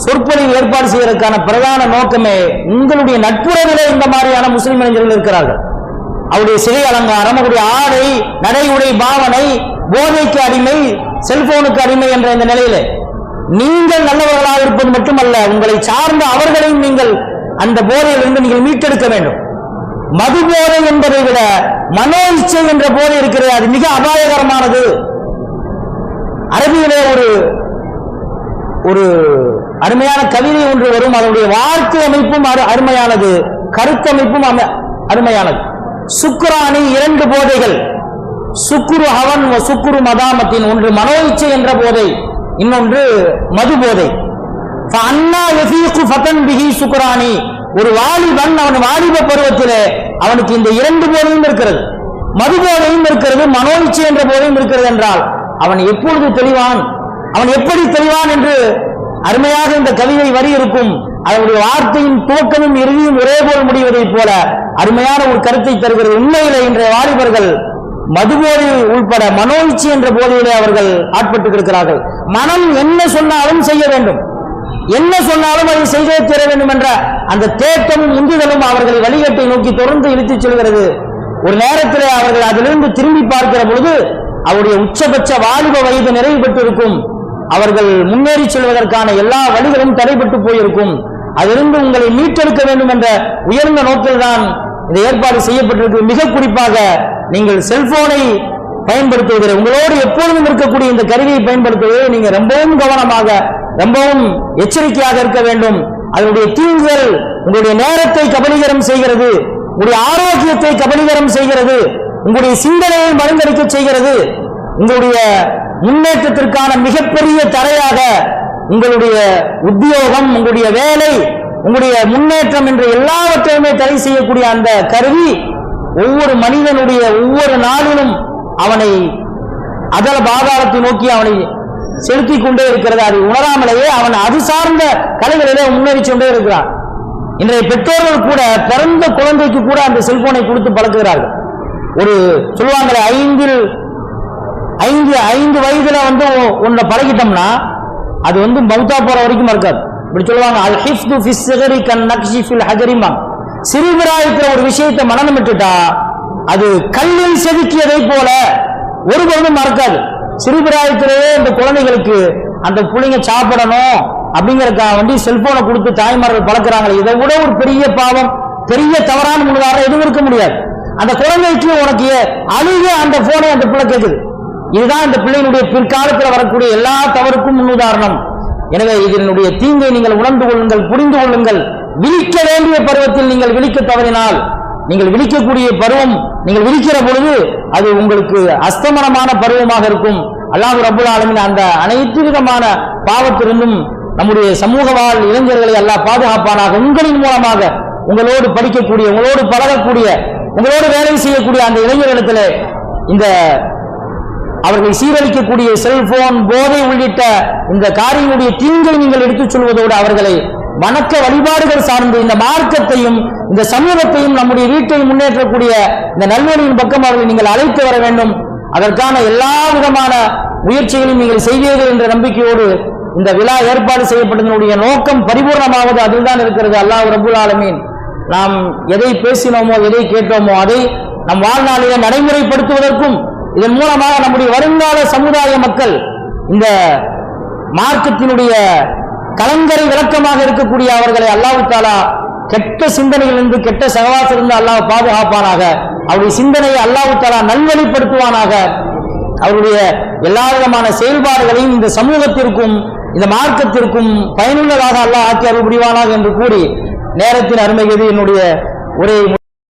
சொற்பொழிவு ஏற்பாடு செய்வதற்கான பிரதான நோக்கமே உங்களுடைய நட்புறவிலே இந்த மாதிரியான முஸ்லிம் இளைஞர்கள் இருக்கிறார்கள். அவருடைய சிலை அலங்காரம், அவருடைய ஆடை, நடை, உடை, பாவனை, போதைக்கு அடிமை, செல்போனுக்கு அடிமை என்ற இந்த நிலையிலே நீங்கள் நல்லவர்களாக இருப்பது மட்டுமல்ல, உங்களை சார்ந்த அவர்களையும் நீங்கள் அந்த போதையிலிருந்து நீங்கள் மீட்டெடுக்க வேண்டும். மது போதை என்பதை விட மனோ இச்சை என்ற போதை இருக்கிறது, அது மிக அபாயகரமானது. அரபியிலே ஒரு அருமையான கவிதை ஒன்று வரும். அதனுடைய வார்த்தை அமைப்பும் அருமையானது, கருத்தமைப்பும் அருமையானது. சுக்ரானி, இரண்டு போதைகள், சுக்குரு ஹவன், சுக்குரு மதாமத்தின், ஒன்று மனோ இச்சை என்ற போதை, இன்னொன்று மது போதை. சுக்ரானி, ஒரு வாலிபன் அவன் வாலிப பருவத்திலே அவனுக்கு இந்த இரண்டு போதையும் இருக்கிறது, மது போதையும் இருக்கிறது, மனோ இச்சை என்ற போதையும் இருக்கிறது என்றால் அவன் எப்பொழுது தெளிவான், அவன் எப்படி தெளிவான் என்று அருமையாக இந்த கவிதை வரி இருக்கும். அதனுடைய வார்த்தையின் துவக்கமும் இறுதியும் ஒரே போல் முடிவதைப் போல அருமையான ஒரு கருத்தை தருகிறது. உண்மையிலே இன்றைய வாலிபர்கள் மதுபோதை உள்பட மனோ இச்சை என்ற போதையிலே அவர்கள் ஆட்பட்டு இருக்கிறார்கள். மனம் என்ன சொன்னாலும் செய்ய வேண்டும், என்ன சொன்னாலும் அதை செய்தே தீர வேண்டும் என்ற அந்த தேட்டமும் உந்துதலும் அவர்களை வழிகட்டை நோக்கி தொடர்ந்து இழுத்துச் செல்கிறது. ஒரு நேரத்திலே அவர்கள் அதிலிருந்து திரும்பி பார்க்கிற பொழுது அவருடைய உச்சபட்ச வாலிப வயது நிறைவு பெற்றிருக்கும். அவர்கள் முன்னேறி செல்வதற்கான எல்லா வழிகளும் தடைபட்டு போயிருக்கும். அதிலிருந்து உங்களை மீட்டெடுக்க வேண்டும் என்ற உயர்ந்த நோக்கில் தான் இந்த ஏற்பாடு செய்யப்பட்டிருக்கு. மிக குறிப்பாக நீங்கள் செல்போனை பயன்படுத்துவதில், உங்களோடு எப்பொழுதும் இருக்கக்கூடிய இந்த கருவியை பயன்படுத்துவதில் நீங்க ரொம்பவும் கவனமாக, ரொம்பவும் எச்சரிக்கையாக இருக்க வேண்டும். அதனுடைய தீங்குகள் உங்களுடைய நேரத்தை கபலீகரம் செய்கிறது, உங்களுடைய ஆரோக்கியத்தை கபலீகரம் செய்கிறது, உங்களுடைய சிந்தனையை மருந்தளிக்க செய்கிறது. உங்களுடைய முன்னேற்றத்திற்கான மிகப்பெரிய தடையாக உங்களுடைய உத்தியோகம், உங்களுடைய வேலை, உங்களுடைய முன்னேற்றம் என்ற எல்லாவற்றையுமே தடை செய்யக்கூடிய அந்த கருவி ஒவ்வொரு மனிதனுடைய ஒவ்வொரு நாளிலும் அவனை அதல பாதாளத்தை நோக்கி அவனை செலுத்திக் கொண்டே இருக்கிறது. அதை உணராமலேயே அவன் அது சார்ந்த கலைகளிலே முன்னேறி கொண்டே இருக்கிறான். இன்றைய பெற்றோர்கள் கூட பிறந்த குழந்தைக்கு கூட அந்த செல்போனை கொடுத்து பழக்குகிறார்கள். ஒரு சொல்லுவாங்களே, ஐந்து வயதுல ஒன்றை பழகிட்டோம்னா அது மௌத்தா போற வரைக்கும் இருக்காது. இப்படி சொல்லுவாங்க, அல் ஹிஃப்து ஃபி ஸிகரி கன் நக்ஷி ஃபில் ஹஜரிமா. சிறுபிராயத்தில் ஒரு விஷயத்தை மனநமிட்டுட்டா அது கல்லில் செதுக்கியதை போல ஒருபொழுதும் மறக்காது. சிறுபிராயத்திலேயே இந்த குழந்தைகளுக்கு அந்த பிள்ளைங்க சாப்பிடணும் அப்படிங்கறதுக்காக செல்போனை கொடுத்து தாய்மார்கள் பழக்கிறாங்களே, இதை விட ஒரு பெரிய பாவம், பெரிய தவறான முன்னுதாரணம் எதுவும் இருக்க முடியாது. அந்த குழந்தைக்கு உனக்கு அழுக அந்த போனை அந்த பிள்ளை கேட்குது. இதுதான் இந்த பிள்ளையினுடைய பிற்காலத்தில் வரக்கூடிய எல்லா தவறுக்கும் முன்னுதாரணம். எனவே இதனுடைய தீங்கை நீங்கள் உணர்ந்து கொள்ளுங்கள், புரிந்து கொள்ளுங்கள். விழிக்க வேண்டிய பருவத்தில் நீங்கள் விழிக்க தவறினால், நீங்கள் விழிக்கக்கூடிய பருவம் நீங்கள் விழிக்கிற பொழுது அது உங்களுக்கு அஸ்தமனமான பருவமாக இருக்கும். அல்லாஹ் ரப்பல் ஆலமீன் அந்த அனைத்து விதமான பாவத்திலிருந்தும் நம்முடைய சமூக வாழ் இளைஞர்களை அல்லாஹ் பாதுகாப்பானாக. உங்களின் மூலமாக உங்களோடு படிக்கக்கூடிய, உங்களோடு பழகக்கூடிய, உங்களோடு வேலை செய்யக்கூடிய அந்த இளைஞர்களிடத்தில் இந்த அவர்கள் சீரழிக்கக்கூடிய செல்போன், போதை உள்ளிட்ட இந்த காரியங்களுடைய தீங்கை நீங்கள் எடுத்துச் சொல்வதோடு அவர்களை வணக்க வழிபாடுகள் சார்ந்து இந்த மார்க்கத்தையும் இந்த சமூகத்தையும் நம்முடைய வீட்டை முன்னேற்றக்கூடிய இந்த நல்வழியின் பக்கம் அவர்களை நீங்கள் அழைத்து வர வேண்டும். அதற்கான எல்லா விதமான முயற்சிகளையும் நீங்கள் செய்வீர்கள் என்ற நம்பிக்கையோடு இந்த விழா ஏற்பாடு செய்யப்பட்டதனுடைய நோக்கம் பரிபூர்ணமாவது அதில் தான் இருக்கிறது. அல்லாஹ் ரப்பல் ஆலமீன் நாம் எதை பேசினோமோ, எதை கேட்டோமோ அதை நம் வாழ்நாளிலே நடைமுறைப்படுத்துவதற்கும் இதன் மூலமாக நம்முடைய வருங்கால சமுதாய மக்கள் இந்த மார்க்கத்தினுடைய கலங்கரை விளக்கமாக இருக்கக்கூடிய அவர்களை அல்லாஹ் தஆலா கெட்ட சிந்தனைகளிலிருந்து, கெட்ட சகவாசத்திலிருந்து அல்லாஹ் பாதுகாப்பானாக. அவருடைய சிந்தனையை அல்லாஹ் தஆலா நல்வழிப்படுத்துவானாக. அவருடைய எல்லா விதமான செயல்பாடுகளையும் இந்த சமூகத்திற்கும் இந்த மார்க்கத்திற்கும் பயனுள்ளதாக அல்லாஹ் ஆக்கி அருள் புரிவானாக என்று கூறி நேரத்தின் அருமையது என்னுடைய உரை